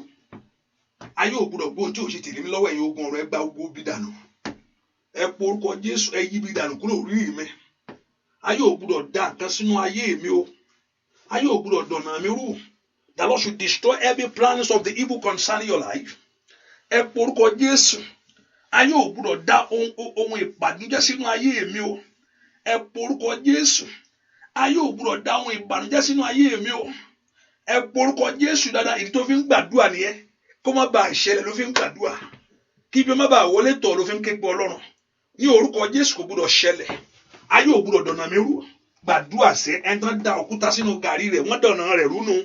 Ayé ò gbúdọ̀ gbóhùn tí ò ń ṣe tèmi lọ́wọ́ ẹ̀yin ogun ọ̀rọ̀ ẹ gbá gbogbo bí dànù. Ẹ porúkọ Jésù, ẹ yí bí dànù kúrò rí mi. Ayé ò gbúdọ̀ dà nǹkan sínú ayé mi o. Ayé ò gbúdọ̀ dọ̀nà mi rú. The Lord should destroy every plans of the evil concerning your life. Ẹ porúkọ Jésù. Ayé ò gbúdọ̀ dá ohun ìbànújẹ́ sínú ayé mi o. Ẹ porúkọ Jésù. Ayé ò gbúdọ̀ dá ohun ìbànújẹ́ sínú ayé mi o. ẹ porúkọ Jésù dáadáa ìdí tó fi ń gbàdúrà nìyẹn kó má bàa ṣẹlẹ̀ ló fi ń gbàdúrà kí ibi má bàa wọlé tọ̀ ló fi ń ké pe Ọlọ́run ní orúkọ Jésù kò gbọdọ̀ ṣẹlẹ̀ ayé ò gbọdọ̀ dọ̀nà mi rú gbàdúrà sẹ́ ẹni tó da òkúta sínú gàrí rẹ̀ wọ́n dọ̀nà rẹ̀ rúnu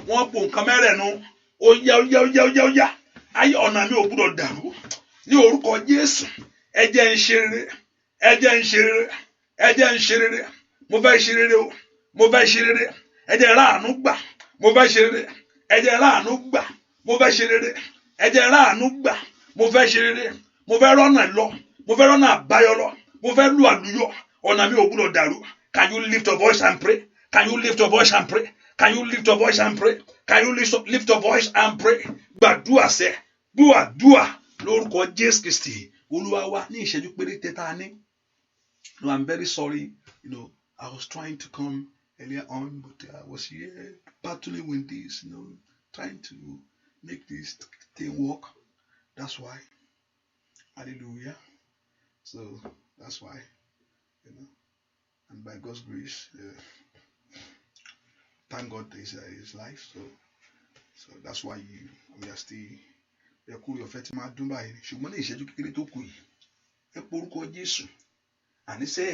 wọ́n po nǹkan mẹ́rẹ̀ẹ̀nu ó yá ayé ọ̀nà mi ò gbọdọ̀ dàrú ní orúkọ Jésù ẹ jẹ́ n ṣe rere ẹ jẹ́ n ṣe rere ẹ jẹ́ n ṣe rere mo fẹ́ ṣe rere o mo fẹ́ ṣe rere ẹ jẹ́ ráàánú gbà mo fẹ́ ṣe rere ẹ jẹ́ ráàánú gbà mo fẹ́ ṣe rere ẹ jẹ́ ráàánú gbà mo fẹ́ ṣe rere mo fẹ́ rọ́nà lọ mo fẹ́ rọ́nà àbáyọ lọ mo fẹ́ lu àlùyọ ọ̀nà mi ò gbọdọ̀ dàrú. Can you lift your voice and pray? Can you lift your voice and pray? Can you lift your voice and pray? Can you lift your voice and pray? Gbàdúrà sẹ́ gbàdúrà lórúkọ Jésù Kristi Olúwa wa ní ìṣẹ́jú péréte tá a ní. No, I'm very sorry. You know, I was trying to come earlier on, but I was here battling with this, you know, trying to make this thing work. That's why. Hallelujah. So that's why, you know, and by God's grace, thank God his life. So that's why we are still. Ẹ kú your fẹ́ tí máa dún báyìí ṣùgbọ́n ní ìṣẹ́jú kékeré tó kù yìí ẹ porúkọ Jésù àníṣe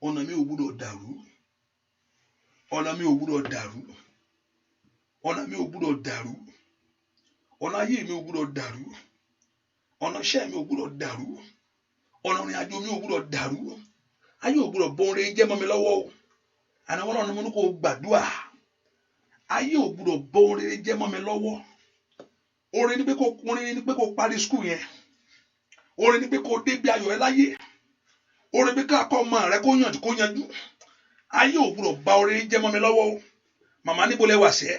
ọ̀nà mi ò gbúdọ̀ dàrú ọ̀nà mi ò gbúdọ̀ dàrú ọ̀nà mi ò gbúdọ̀ dàrú ọ̀nà ayé mi ò gbúdọ̀ dàrú ọ̀nà iṣẹ́ mi ò gbúdọ̀ dàrú ọ̀nà ìrìn àjò mi ò gbúdọ̀ dàrú ayé ò gbúdọ̀ bọ́n rẹ jẹ́ mọ́ mi lọ́wọ́ o àná wọn náà ni mo ní kó gbàdúrà ayé ò gbúdọ̀ bọ́n rẹ jẹ́ mọ́ mi lọ́wọ́ orin ni pé kó parí skul yẹn orin ni pé kó débi ayọ̀ ẹ láyé orin bí ká kọ́ ọmọ rẹ kó yanjú ayé ò gbúdọ̀ bà orin jẹ́ mọ́ mi lọ́wọ́ o màmá níbo lẹ wà sẹ́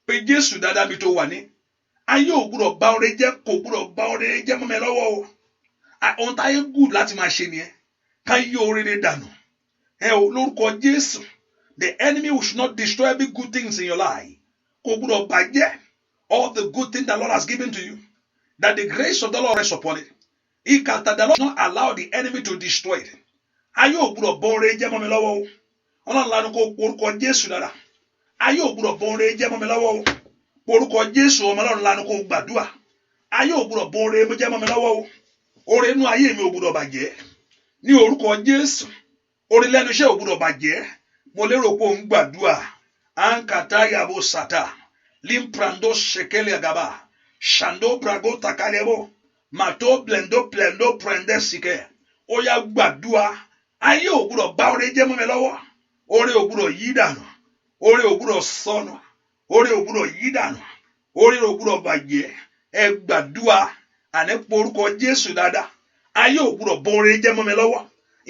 pé Jésù dáadáa bí tó wà ní ayé ò gbúdọ̀ bà orin jẹ́ kò gbúdọ̀ bà orin jẹ́ mọ́ mi lọ́wọ́ o ohun táyé good láti máa ṣe nìyẹn ká yí orin dànù ẹ o lórúkọ Jésù the enemy should not destroy every good things in your life kò gbúdọ̀ bàjẹ́ all the good things the Lord has given to you that the grace of the Lord rests upon it. The Lord not allow the enemy to destroy it. Ayé ò gbúdọ̀ bọ́n rẹ jẹ́ mọ́ mi lọ́wọ́ o. Ọlọ́run lanu kó orúkọ Jésù dára. Ayé ò gbúdọ̀ bọ́n rẹ jẹ́ mọ́ mi lọ́wọ́ o. Orúkọ Jésù ọmọ Ọlọ́run lanu kó gbàdúrà. Ayé ò gbúdọ̀ bọ́n rẹ jẹ́ mọ́ mi lọ́wọ́ o. Oore inú ayé mi ò gbúdọ̀ bàjẹ́. Ní orúkọ Jésù. Oore lẹ́nu iṣẹ́ ò gbúdọ̀ bàjẹ́. Mo lérò pé ò ń gbàdúrà. Ankata yabo sata. Limprando shekele agaba. Shando brago takalebo. Mato blendo prende sike. Oya gbàdúrà. Ayé ò gbúdọ̀ bá oore jẹ́ mọ́ mi lọ́wọ́. Oore ò gbúdọ̀ yí dànù. Oore ò gbúdọ̀ sọnù. Oore ò gbúdọ̀ yí dànù. Oore ò gbúdọ̀ bàjẹ́. Ẹ gbàdúrà. Àní porúkọ Jésù dáadáa. Ayé ò gbúdọ̀ bọ́ oore jẹ́ mọ́ mi lọ́wọ́.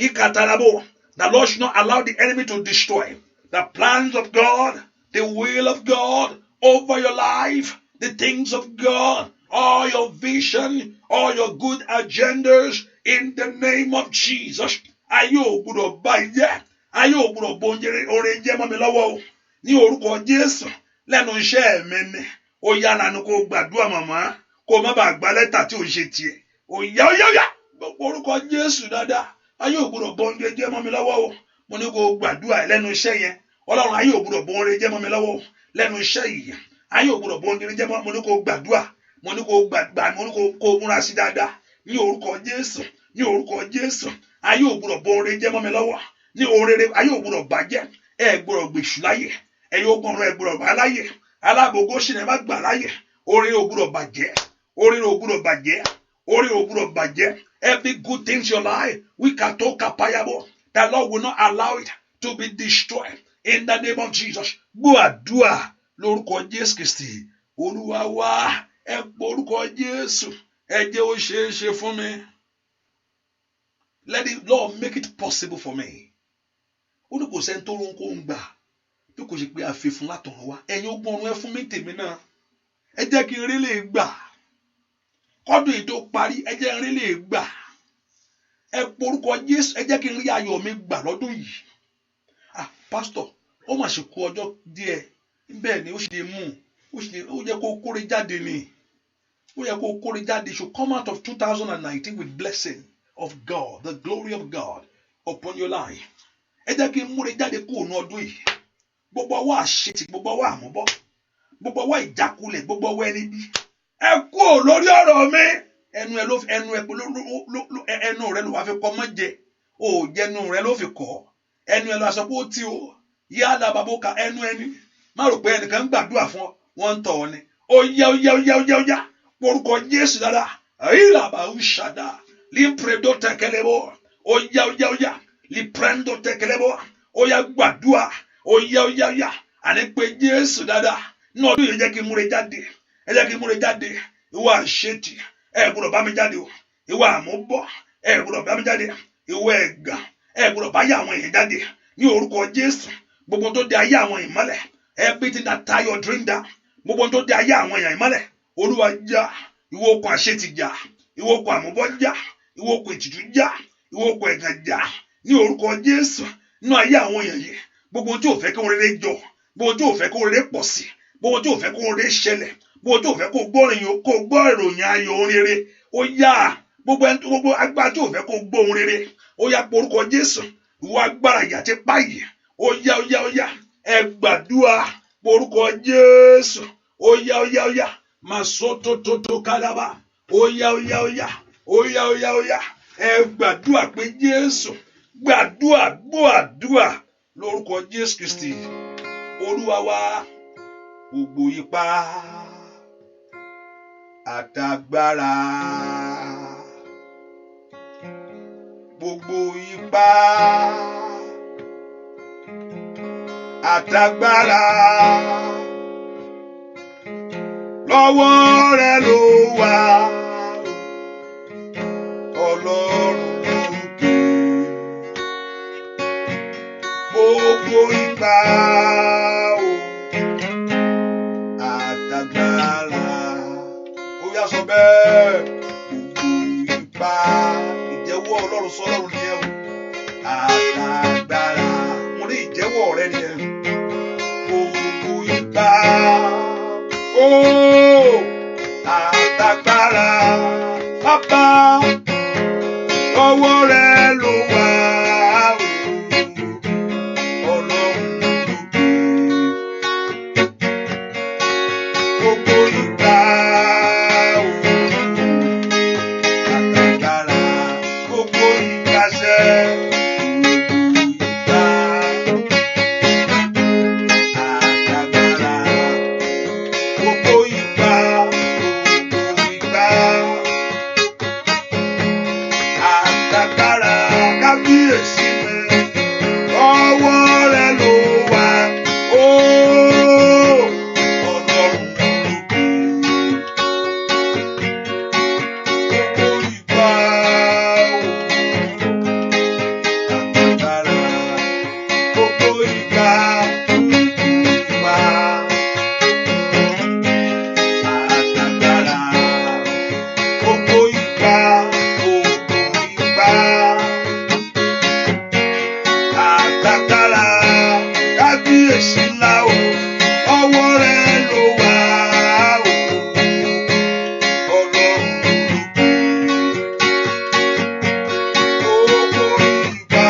Ìkàtàlábò. The Lord should not allow the enemy to destroy the plans of God, the will of God over your life, the things of God, all your vision, all your good agendas in the name of Jesus. Ayé ò gbúdọ̀ bàjẹ́. Ayé ò gbúdọ̀ bọ́ oore jẹ́ mọ́ mi lọ́wọ́ o. Ní orúkọ Jésù lẹ́nu iṣẹ́ mi ni. Ó yá lanu kó gbàdúrà màmá kó má bàa gba lẹ́tà tí ò ń ṣe tiẹ̀. Ó yá. Orúkọ Jésù dáadáa. Ayé ò gbúdọ̀ bọ́ oore jẹ́ mọ́ mi lọ́wọ́ o. Mo ní kó gbàdúrà lẹ́nu iṣẹ́ yẹn. Ọlọ́run ayé ò gbúdọ̀ bọ́ oore jẹ́ mọ́ mi lọ́wọ́ o. Lẹ́nu iṣẹ́ yìí. Ayé ò gbúdọ̀ bọ́ oore jẹ́ mọ́. Mo ní kó gbàdúrà. Mo ní kó gbàgbà. Mo ní kó múra sí dáadáa. Ní orúkọ Jésù. Ní orúkọ Jésù. Ayé ò gbúdọ̀ bọ́ oore jẹ́ mọ́ mi lọ́wọ́. Ní oore ayé ò gbúdọ̀ bàjẹ́. Ẹ gbúdọ̀ gbèsù láyé. Ẹ̀yin ogun ọ̀run ẹ gbúdọ̀ bá láyé. Alábògó ṣì ní ẹ má gbà láyé. Oore ò gbúdọ̀ bàjẹ́. Oore ò gbúdọ̀ bàjẹ́. Oore ò gbúdọ̀ bàjẹ́. Every good thing in your life, we can talk kapayabo. The Lord will not allow it to be destroyed. In the name of Jesus. Gbọ́ àdúrà lórúkọ Jésù Kristi. Olúwa wa ẹ porúkọ Jésù. Ẹ jẹ́ ó ṣeé ṣe fún mi. Let the Lord make it possible for me. Ó ní kò sẹ́ni tó rún kó ń gbà. Bí kò ṣe pé a fi fún látọ̀run wá. Ẹ̀yin ogun ọ̀run ẹ fún mi tèmi náà. Ẹ jẹ́ kí n rí lè gbà. Kọ́dún yìí tó parí ẹ jẹ́ n rí lè gbà. Ẹ porúkọ Jésù ẹ jẹ́ kí n rí ayọ̀ mi gbà lọ́dún yìí. Pastor, ó mà ṣe kú ọjọ́ díẹ̀. Bẹ́ẹ̀ ni ó ṣe mú. Ó yẹ kó kórè jáde ni. Ó yẹ kó kórè jáde. Should come out of 2019 with blessing of God, the glory of God upon your life. Ẹ jẹ́ kí n múre jáde kúrò ní ọdún yìí. Gbogbo ọwọ́ àṣetì, gbogbo ọwọ́ àmúbọ́. gbogbo ọwọ́ ìjákulẹ̀, gbogbo ọwọ́ ẹni bí, ẹ kúrò lórí ọ̀rọ̀ mi. Ẹnu rẹ ló wá fi kọ́ mọ́ jẹ, òòjẹnu rẹ ló fi kọ́, ẹnu ẹ lọ aṣọ pé ó tí o yálà bàbóka ẹnu ẹni. Má rò pé ẹnìkan ń gbàdúrà fún ọ, wọ́n ń tọ̀ ọ́ ni. Ó yá orúkọ Jésù dáadáa. Àyílàbà ń ṣàdá lípredo tẹkẹlẹbọ. Ó yá líprendo tẹkẹlẹbọ. Ó yá gbàdúrà. Ó yá àní pé Jésù dáadáa. Ní ọdún yìí jẹ́ kí n múre jáde. Ẹ jẹ́ kí n múre jáde. Ìwọ àṣetì, ẹ gbọ́dọ̀ bá mi jáde o. Ìwọ àmúbọ̀, ẹ gbọ́dọ̀ bá mi jáde. Ìwọ ẹ̀gàn, ẹ gbọ́dọ̀ bá yà àwọn èèyàn jáde. Ní orúkọ Jésù, gbogbo tó di ayé àwọn ìmọ́lẹ̀, everything that tie your dream down, gbogbo tó di ayé àwọn èèyàn ìmọ́lẹ̀, Olúwa já. Ìwọ okùn àṣetì já, ìwọ okùn àmúbọ̀ já, ìwọ okùn ìtìjú já, ìwọ okùn ẹ̀gàn já. Ní orúkọ Jésù, nínú ayé àwọn èèyàn yìí, gbogbo tí ò fẹ́ kí oore jọ, gbogbo tí ò fẹ́ kí oore pọ̀ sí, gbogbo tí ò fẹ́ kí oore ṣẹlẹ̀, gbogbo tí ò fẹ́ kó gbọ́ ìròyìn ayọ̀ ohun rere, ó yá. Gbogbo agbára tí ò fẹ́ kó gbọ́ ohun rere, ó yá porúkọ Jésù. Ìwọ agbára ìyà ti páyì, ó yá. Ẹ gbàdúrà porúkọ Jésù. Ó yá. Màsótótótó kálábà. Ó yá. Ẹ gbàdúrà pé Jésù, gbàdúrà gbọ́ àdúrà lórúkọ Jésù Kristi Olúwa wa. Gbogbo ipá àtàgbára, gbogbo ipá àtàgbára lọ́wọ́ rẹ ló wà, Ọlọ́run lókè. Gbogbo ipá àtàgbára, ó yá sọ bẹ́ẹ̀. Gbogbo ipá, ìjẹ́wọ́ Ọlọ́run sọ́lọ́run ni ẹ o. Àtàgbára, mo ní ìjẹ́wọ́ rẹ ni ẹ. Gbogbo ipá, àtàgbára, bàbá ọwọ́ rẹ ló wà, Ọlọ́run lókè. Gbogbo ipá àtàgbára, gbogbo ìgbàṣẹ, gbogbo ipá àtàgbára, kábíyèsí mi, ọwọ́ rẹ ló wà, Ọlọ́run lókè. Gbogbo ipá àtàgbára, gbogbo ipá àtàgbára, gbogbo ipá àtàgbára, kábíyèsí ńlá o, ọwọ́ rẹ ló wà, Ọlọ́run lókè. Gbogbo ipá,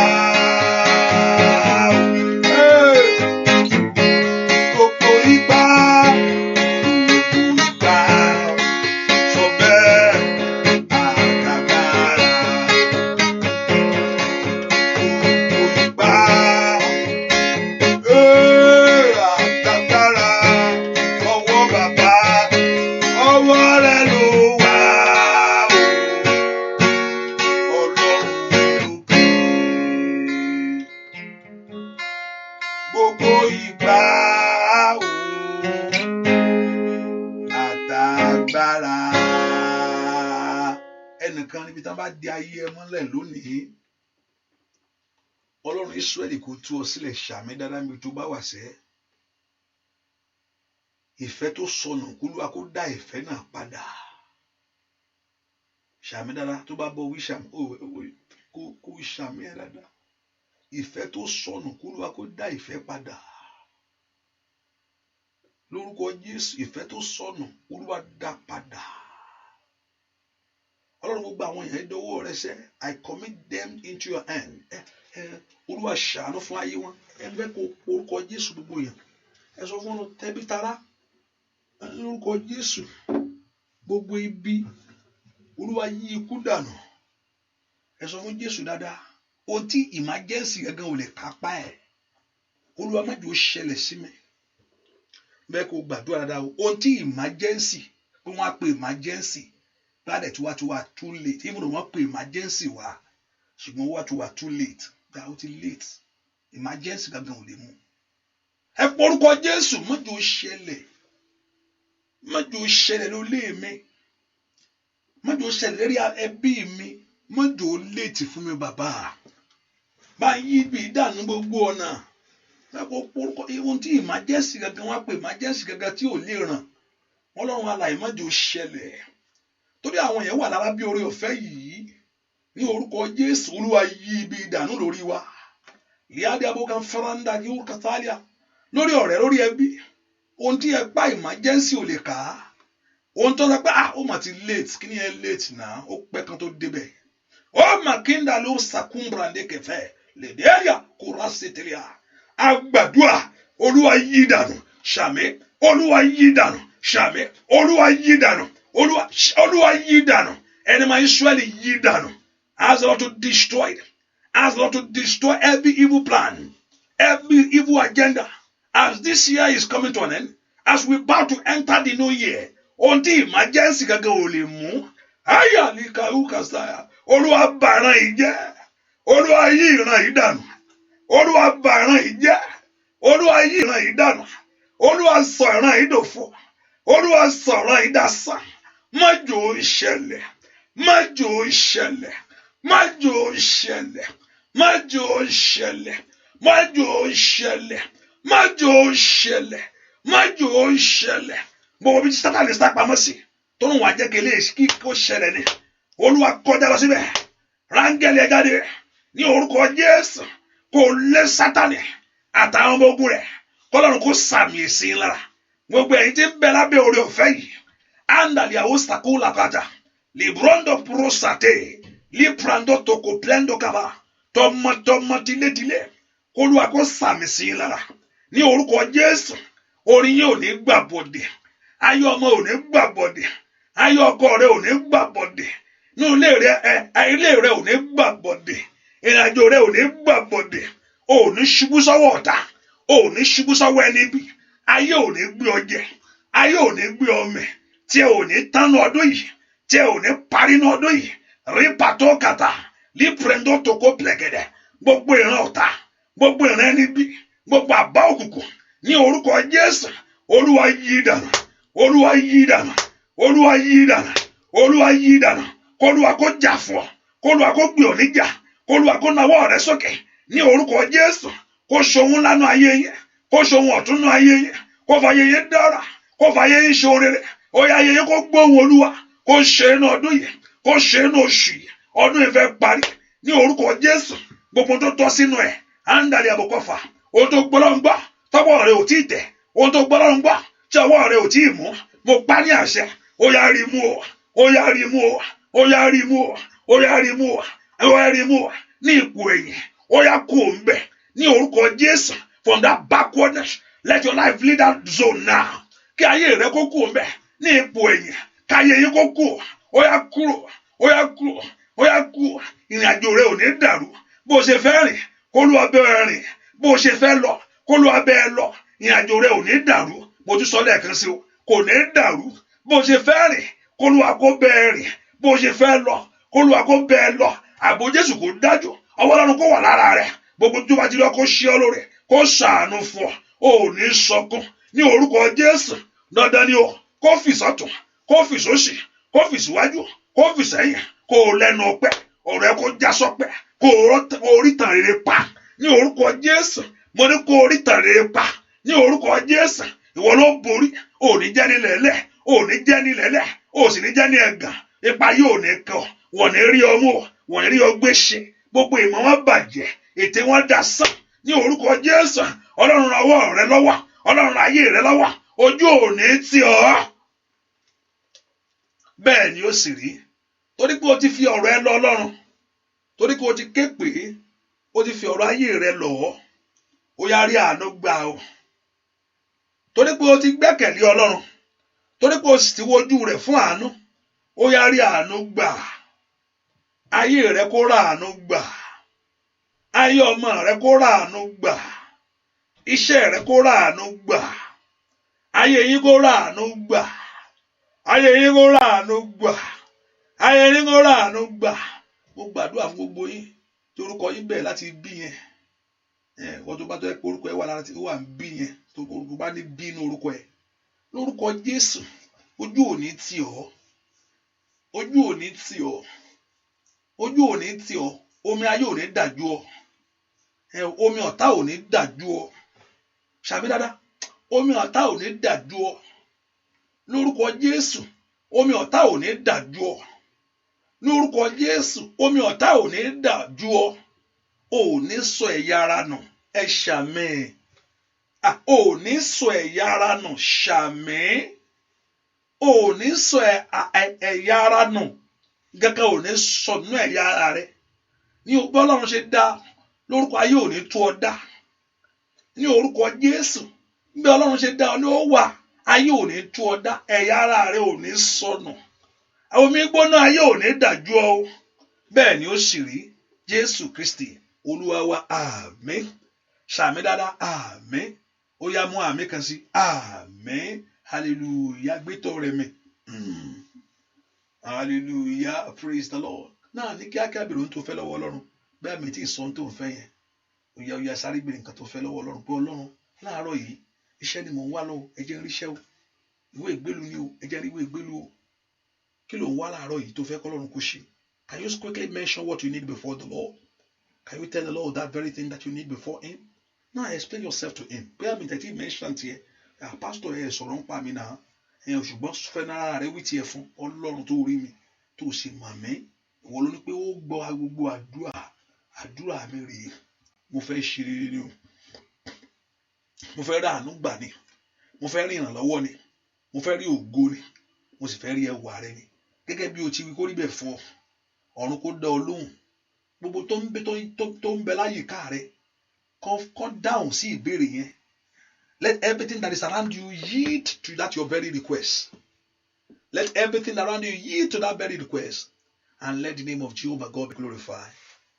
gbogbo ipá, sọ bẹ́ẹ̀. Àtàgbára, gbogbo ipá, àtàgbára, ọwọ́ bàbá, ọwọ́ rẹ ló wà, Ọlọ́run lókè. Gbogbo ipá àtàgbára. Ẹnìkan níbi tí wọ́n bá di ayé ẹ mọ́lẹ̀ lónìí, Ọlọ́run Ísírẹ́lì kò tú ọ sílẹ̀. Ṣàmì dáadáa mi tó bá wà sẹ́. Ìfẹ́ tó sọnù, k'Olúwa kó dá ìfẹ́ náà padà. Ṣàmì dáadáa tó bá bọ̀ wí ṣàmì, kó ṣàmì ẹ̀ dáadáa. Ìfẹ́ tó sọnù, k'Olúwa kó dá ìfẹ́ padà. Lórúkọ Jésù, ìfẹ́ tó sọnù, Olúwa dá padà. Ọlọ́run gbogbo àwọn èèyàn dọwọ́ rẹ sẹ́. I commit them into your hand. Olúwa ṣàánú fún ayé wọn. Ẹ fẹ́ kó orúkọ Jésù gbogbo yẹn. Ẹ sọ fún wọn tẹbí tará. lórúkọ Jésù gbogbo ibi Olúwa yí ikú dànù. Ẹ sọ fún Jésù dáadáa ohun tí emergency gangan ò lè kápá ẹ̀ Olúwa má jẹ́ ó ṣẹlẹ̀ sí mi. Bẹ́ẹ̀ kó gbàdúrà dáadáa ohun tí emergency pé wọ́n á pe emergency ládẹ̀ tí wá too late even though wọ́n pe emergency wá ṣùgbọ́n wá too late gba ó ti late emergency gangan ò lè mú. Ẹ porúkọ Jésù má jẹ́ ó ṣẹlẹ̀ lólé mi má jẹ́ ó ṣẹlẹ̀ lérí ẹbí mi má jẹ́ ó late fún mi bàbá bá yí bí ìdànù gbogbo ọ̀nà ohun tí emergency gangan wá pé emergency gangan tí ò lè ràn wọ́n lọ́run alààyè má jẹ́ ó ṣẹlẹ̀ torí àwọn yẹn wà lára bí oore ọ̀fẹ́ yìí ní orúkọ Jésù Olúwa yí ibi ìdànù lórí wa liade abokan faranda kí ó kàtàlíà lórí ọ̀rẹ́ lórí ẹbí ohun tí ẹ pa emergency ò lè kà á ohun tó sọ pé ó mà ti late kí ni ẹ late náà ó pẹ́ kan tó débẹ̀ ó mà kí n dà ló sàkúnbrandé kẹfẹ́ lèdèéyà kó rà sétìlíà àgbàdua Olúwa yí dànù ṣàmì Olúwa yí dànù ṣàmì Olúwa yí dànù Olúwa yí dànù ẹni máa Israẹli yí dànù ask the Lord to destroy them. Ask the Lord to destroy every evil plan, every evil agenda. As this year is coming to an end, as we about to enter the new year, until emergency gangan ò lè mú. Aya ni karuka saya. Olúwa bà ìran yìí jẹ́. Olúwa yí ìran yìí dànù. Olúwa bà ìran yìí jẹ́. Olúwa yí ìran yìí dànù. Olúwa sọ ìran yìí dòfo. Olúwa sọ ìran yìí dasán. Má jẹ́ ó ṣẹlẹ̀. Má jẹ́ ó ṣẹlẹ̀. Má jẹ́ ó ṣẹlẹ̀. Má jẹ́ ó ṣẹlẹ̀. Má jẹ́ ó ṣẹlẹ̀. Má jẹ́ ó ṣẹlẹ̀. Má jẹ́ ó ṣẹlẹ̀. Gbogbo bí Sátánì sá pamọ́ sí tó ń wá jẹ́ kí eléyìí kí kó ṣẹlẹ̀ ni. Olúwa kọjá lọ síbẹ̀. Rángẹ́lì ẹ jáde ní orúkọ Jésù kó lé Sátánì àtàwọn ọmọ ogun rẹ̀ kọ́lọ́run kó sàmì èsì lára. Gbogbo ẹ̀yin tí ń bẹ lábẹ́ oore ọ̀fẹ́ yìí. Andali àwòsàkó làkàtà. Librondo prostate. Liprando toko plendo kaba. Tọmọtọmọ tilétilé. Olúwa kó sàmì sí lára. Ní orúkọ Jésù orí yín ò ní gbàbọ̀dè. Ayé ọmọ ò ní gbàbọ̀dè. Ayé ọkọ rẹ ò ní gbàbọ̀dè. Ní ilé rẹ ò ní gbàbọ̀dè. Ìrìnàjò rẹ ò ní gbàbọ̀dè. Ò ní ṣubú sọ́wọ́ ọ̀tá. Ò ní ṣubú sọ́wọ́ ẹni bí. Ayé ò ní gbé ọ jẹ. Ayé ò ní gbé ọ mẹ̀. Tí ẹ ò ní tán ní ọdún yìí. Tí ẹ ò ní parí ní ọdún yìí. Rí pàtó kàtà. Líprendo toko plẹ̀gẹ̀dẹ̀. Gbogbo ìran ọ̀tá. Gbogbo ìran ẹni bí. Gbogbo àbá òkùnkùn. Ní orúkọ Jésù. Olúwa yí dànù. Olúwa yí dànù. Olúwa yí dànù. Olúwa yí dànù. Kólúwa kó jà fún ọ. Kólúwa kó gbé ọ níjà. Kólúwa kó nawọ́ rẹ sókè. Ní orúkọ Jésù. Kó ṣohun lánàá ayé yín. Kó ṣohun ọ̀tún nú ayé yín. Kó fàyè yín dára. Kó fàyè yín ṣe rere. Ó yá ayé yín kó gbóhùn Olúwa. Kó ṣe inú ọdún yìí. Kó ṣe inú oṣù yìí. Ọdún ìfẹ́ parí. Ní orúkọ Jésù. Gbogbo tó tọ́ sínú ẹ̀. Áńdàlẹ̀ àbòkọ́fà. Ohun tó gbọ́ lọ́n gbọ́. Tọ́wọ́ rẹ̀ ò tí ì tẹ̀. Ohun tó gbọ́ lọ́n gbọ́. Tí ọwọ́ rẹ̀ ò tí ì mú. Mo pa ní àṣẹ. Ó yá rí mú o. Ó yá rí mú o. Ó yá rí mú o. Ó yá rí mú o. Ó yá rí mú o. Ní ipò ẹ̀yìn. Ó yá kú òun bẹ̀. Ní orúkọ Jésù. From that backwardness. Let your life lead that zone now. Kí ayé rẹ̀ kó kú òun bẹ̀. Ní ipò ẹ̀yìn. Kí ayé yín kó kú. Ó yá kúrò. Ó yá kúrò. Ó yá kúrò. Ìrìnàjò rẹ̀ ò ní dàrú. Bó ṣe fẹ́ rìn. Kólúwa bẹ́ ẹ rìn. Bó ṣe fẹ́ lọ. Kólúwa bẹ́ ẹ lọ. Ìrìnàjò rẹ̀ ò ní dàrú. Mo tún sọ lẹ́ẹ̀kan sí o. Kò ní dàrú. Bó ṣe fẹ́ rìn. Kólúwa kó bẹ́ ẹ rìn. Bó ṣe fẹ́ lọ. Kólúwa kó bẹ́ ẹ lọ. Ààbò Jésù kó dájú. Ọwọ́ Ọlọ́run kó wà lára rẹ̀. Gbogbo tó bá ti lọ kó ṣe ọ lóore. Kó ṣàánú fún ọ. O ò ní sọkún. Ní orúkọ Jésù. Dandan ni o. Kó fì sọ́tùn. Kó fì sósì. Kó fì síwájú. Kó fì sẹ́yìn. Kó lẹ́nu ọpẹ́. Ọ̀rọ̀ ẹ kó já sọ́pẹ́. Kó orí tàn rere pa. Ní orúkọ Jésù. Mo ní kó orí tàn rere pa. Ní orúkọ Jésù. Ìwọ ló borí. O ní jẹ́ ní lẹ́lẹ̀. O ní jẹ́ ní lẹ́lẹ̀. O sì ní jẹ́ ní ẹ̀gàn. Ipa yóò ní kàn. Wọ́n ní rí ọmú. Wọ́n ní rí ọgbẹ́ ṣe. Gbogbo ìmọ̀ wọn bàjẹ́. Ètè wọn dasán. Ní orúkọ Jésù. Ọlọ́run ọwọ́ rẹ lọ́wọ́. Ọlọ́run ayé rẹ lọ́wọ́. Ojú ò ní tì ọ́. Bẹ́ẹ̀ ni ó sì rí. Torí pé o ti fi ọ̀rọ̀ ẹ lọ Ọlọ́run. Torí pé o ti ké pè é. O ti fi ọ̀rọ̀ ayé rẹ lọ̀ ọ́. Ó yá rí àánú gbà o. Torí pé o ti gbẹ́kẹ̀lé Ọlọ́run. torí pé o sì ti wojú rẹ̀ fún àánú ó yá rí àánú gbà ayé rẹ kó rà àánú gbà ayé ọmọ rẹ kó rà àánú gbà iṣẹ́ rẹ kó rà àánú gbà ayé yín kó rà àánú gbà ayé yín kó rà àánú gbà ayé yín kó rà àánú gbà mo gbàdúrà fún gbogbo yín tí orúkọ yín bẹ̀rẹ̀ láti bí yẹn wọ́n tó bá tó yẹ pé orúkọ ẹ wà lára tí ó wà ń bí yẹn tó orúkọ bá ní bí inú orúkọ ẹ lórúkọ Jésù ojú òní tì ọ́ ojú òní tì ọ́ ojú òní tì ọ́ omi ayé òní dàjú ọ́ omi ọ̀tá òní dàjú ọ́ ṣàmì dáadáa omi ọ̀tá òní dàjú ọ́ lórúkọ Jésù omi ọ̀tá òní dàjú ọ́ lórúkọ Jésù omi ọ̀tá òní dàjú ọ́ òní sọ ẹ̀yà ara nù ẹ ṣàmì òní sọ ẹ̀yà ara nù ṣàmì òní sọ ẹ̀yà ara nù gẹ́gẹ́ òní sọ nínú ẹ̀yà ara rẹ ní ọgbọ́n Ọlọ́run ṣe dá lórúkọ ayé òní tú ọ dá ní orúkọ Jésù bí Ọlọ́run ṣe dá ọ ní ó wà ayé òní tú ọ dá ẹ̀yà ara rẹ òní sọnù omi gbóná ayé òní dàjú ọ bẹ́ẹ̀ ni ó sì rí Jésù Kristi Olúwa wa àmín ṣàmì dáadáa àmín ó yá mú àmín kan sí àmín hallelujah gbẹ́tọ̀ rẹ̀ mi hallelujah praise the Lord náà ní kíákíá bèrè ohun tó fẹ́ lọ́wọ́ Ọlọ́run bẹ́ẹ̀ mi tí ì sọ ohun tó ń fẹ́ yẹn ó yá sáré bèrè nǹkan tó fẹ́ lọ́wọ́ Ọlọ́run pé Ọlọ́run láàárọ̀ yìí iṣẹ́ ni mò ń wá lọ́wọ́ ẹ jẹ́ n ríṣẹ́ o ìwé ìgbélu ni o ẹ jẹ́ rí ìwé ìgbélu o kí ló ń wá láàárọ̀ yìí tó fẹ́ kọ́ Ọlọ́run kó ṣe can you quickly mention what you need before the Lord can you tell the Lord that very thing that you need before him now explain yourself to him pé àmì tẹ̀tí mention tiẹ̀ pastor ẹ̀ sọ̀rọ̀ ń pa mi náà ṣùgbọ́n fẹ́ nára rẹ wí tiẹ̀ fún Ọlọ́run tó rí mi tó sì mọ̀ mí ìwọ ló ní pé ó gbọ́ gbogbo àdúrà mi rèé mo fẹ́ ṣe rere ni o mo fẹ́ rí àánú gbà ni mo fẹ́ rí ìrànlọ́wọ́ ni mo fẹ́ rí ògo ni mo sì fẹ́ rí ẹwà rẹ ni gẹ́gẹ́ bí o ti wí kó rí bẹ́ẹ̀ fún ọ ọ̀run kó dá ọ lóhùn gbogbo tó ń bẹ láyìíká rẹ kọ́ dáhùn sí ìbéèrè yẹn. Let everything that is around you yield to that your very request. Let everything around you yield to that very request. And let the name of Jehovah God be glorified.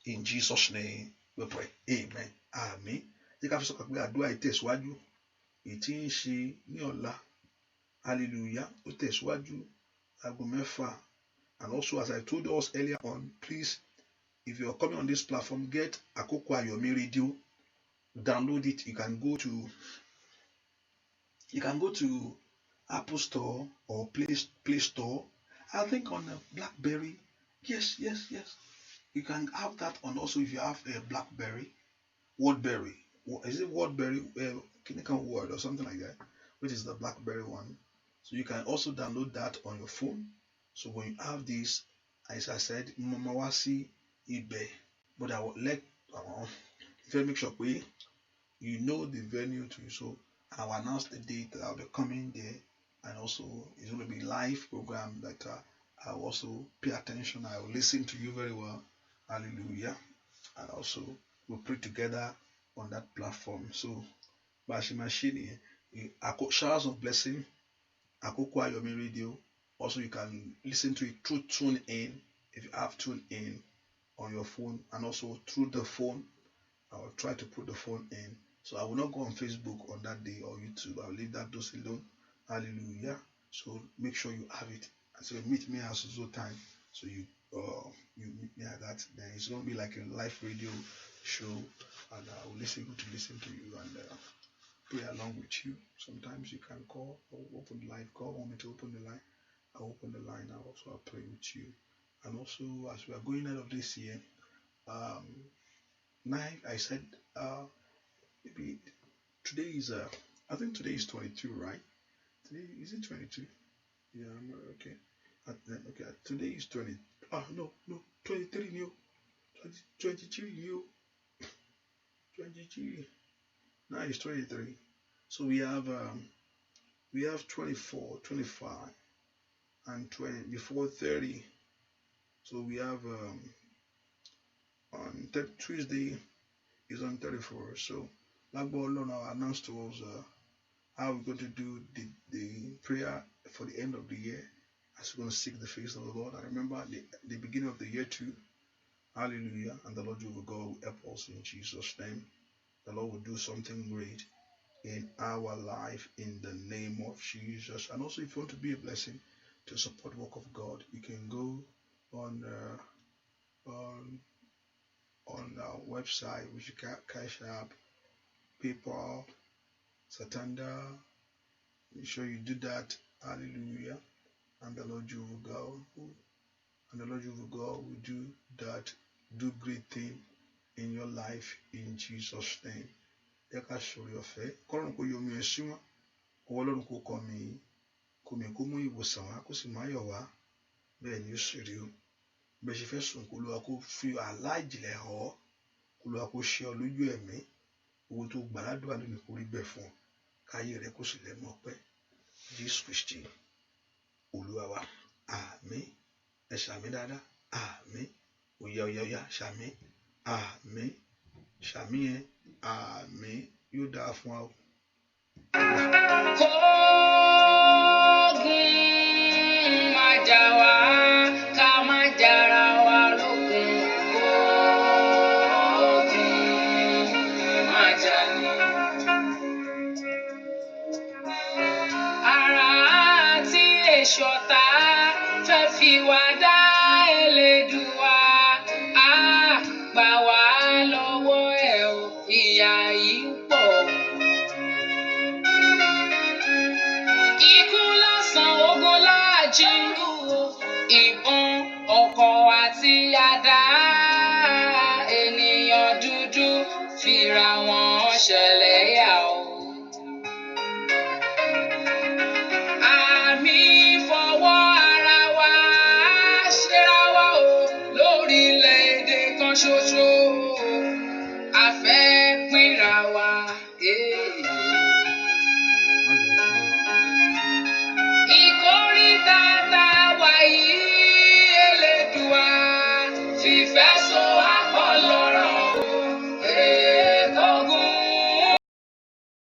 In Jesus' name we pray. Amen. Amen. Jẹ́ ká fi sọ̀kà pé àdúrà ìtẹ̀síwájú ìtí ń ṣe ní ọ̀la. Hallelujah. Ó tẹ̀síwájú aago mẹ́fà. And also as I told us earlier on, please, if you are coming on this platform, get Akoko Ayomi Radio. Download it. You can go to Apple Store or Play Store. I think on a BlackBerry. Yes. You can have that on. Also, if you have a BlackBerry, Wordberry. Is it Wordberry? Clinical Word or something like that, which is the BlackBerry one. So you can also download that on your phone. So when you have this, as I said, Mamawasi eBay. But I will if you make sure you know the venue too. So I will announce the date that I'll be coming there, and also it's going to be live program that I will also pay attention. I will listen to you very well. Hallelujah. And also we'll pray together on that platform. So Bashimashini, showers of blessing, Akoko Ayomi Radio. Also you can listen to it through TuneIn if you have TuneIn on your phone, and also through the phone. I will try to put the phone in. So I will not go on Facebook on that day or YouTube. I'll leave those alone. Hallelujah. So make sure you have it. So meet me at so time. So you meet me at that. Then it's going to be like a live radio show, and I will listen to you and pray along with you. Sometimes you can call or open the line. Call, want me to open the line? I'll open the line. I'll pray with you. And also as we are going out of this year, I said maybe today is I think today is 22, right? Today is it 22? Yeah, okay. Okay, today is 20. No, 23 new. 23 new. 23. Now it's 23. So we have 24, 25, and 20 before 30. So we have on Tuesday is on 34. So Lagbo Lord now announced to us how we're going to do the prayer for the end of the year, as we're going to seek the face of the Lord. I remember the beginning of the year too. Hallelujah. And the Lord Jehovah God will help us in Jesus' name. The Lord will do something great in our life in the name of Jesus. And also, if you want to be a blessing to support the work of God, you can go on our website, which you can Cash App, PayPal, Satanda. Make sure you do that. Hallelujah. And the Lord Jehovah God will do that, do great thing in your life in Jesus' name. Ẹ ká sọ̀rọ̀ ọ̀fẹ́, kọ́lọ́run kó yọ omi ẹ̀ sí wọn, ọwọ́ Ọlọ́run kó kọ́ mi kó mú ìwòsàn wá, kó sì má yọ̀ wá, bẹ́ẹ̀ ni ó sì rí o. Bẹ́ẹ̀ ṣe fẹ́ sùn, kó Olúwa kó fi àlá ìjìnlẹ̀ hàn ọ́, kó Olúwa kó ṣe ọ lójú ẹ̀mí, owó tó gbà ládùúgbò lónìí kó rí bẹ́ẹ̀ fún ọ, káyé rẹ kó sì lẹ́nu ọpẹ́. Jésù Kristi Olúwa wa, àmín. Ẹ ṣàmì dáadáa, àmín. Oya ṣàmì, àmín. Ṣàmì yẹn, àmín. Yóò dáa fún wa o. Kógun má jà wá, ká má jàra wa lógun. Kógun má jà ní. Ara àti èṣọ̀tá fẹ́ fi wá dá Elédùà. Á gbà wá lọ́wọ́ ẹ̀ o, ìyà yìí pọ̀. Ikú lọ́sàn, ogun láàjìnú, ìbọn, ọ̀kọ̀ àti àdá. Ènìyàn dúdú fira wọn ṣẹlẹ́yà o. Àmì fọwọ́ ara wa ṣera wa o, lórílẹ̀-èdè kan ṣoṣo.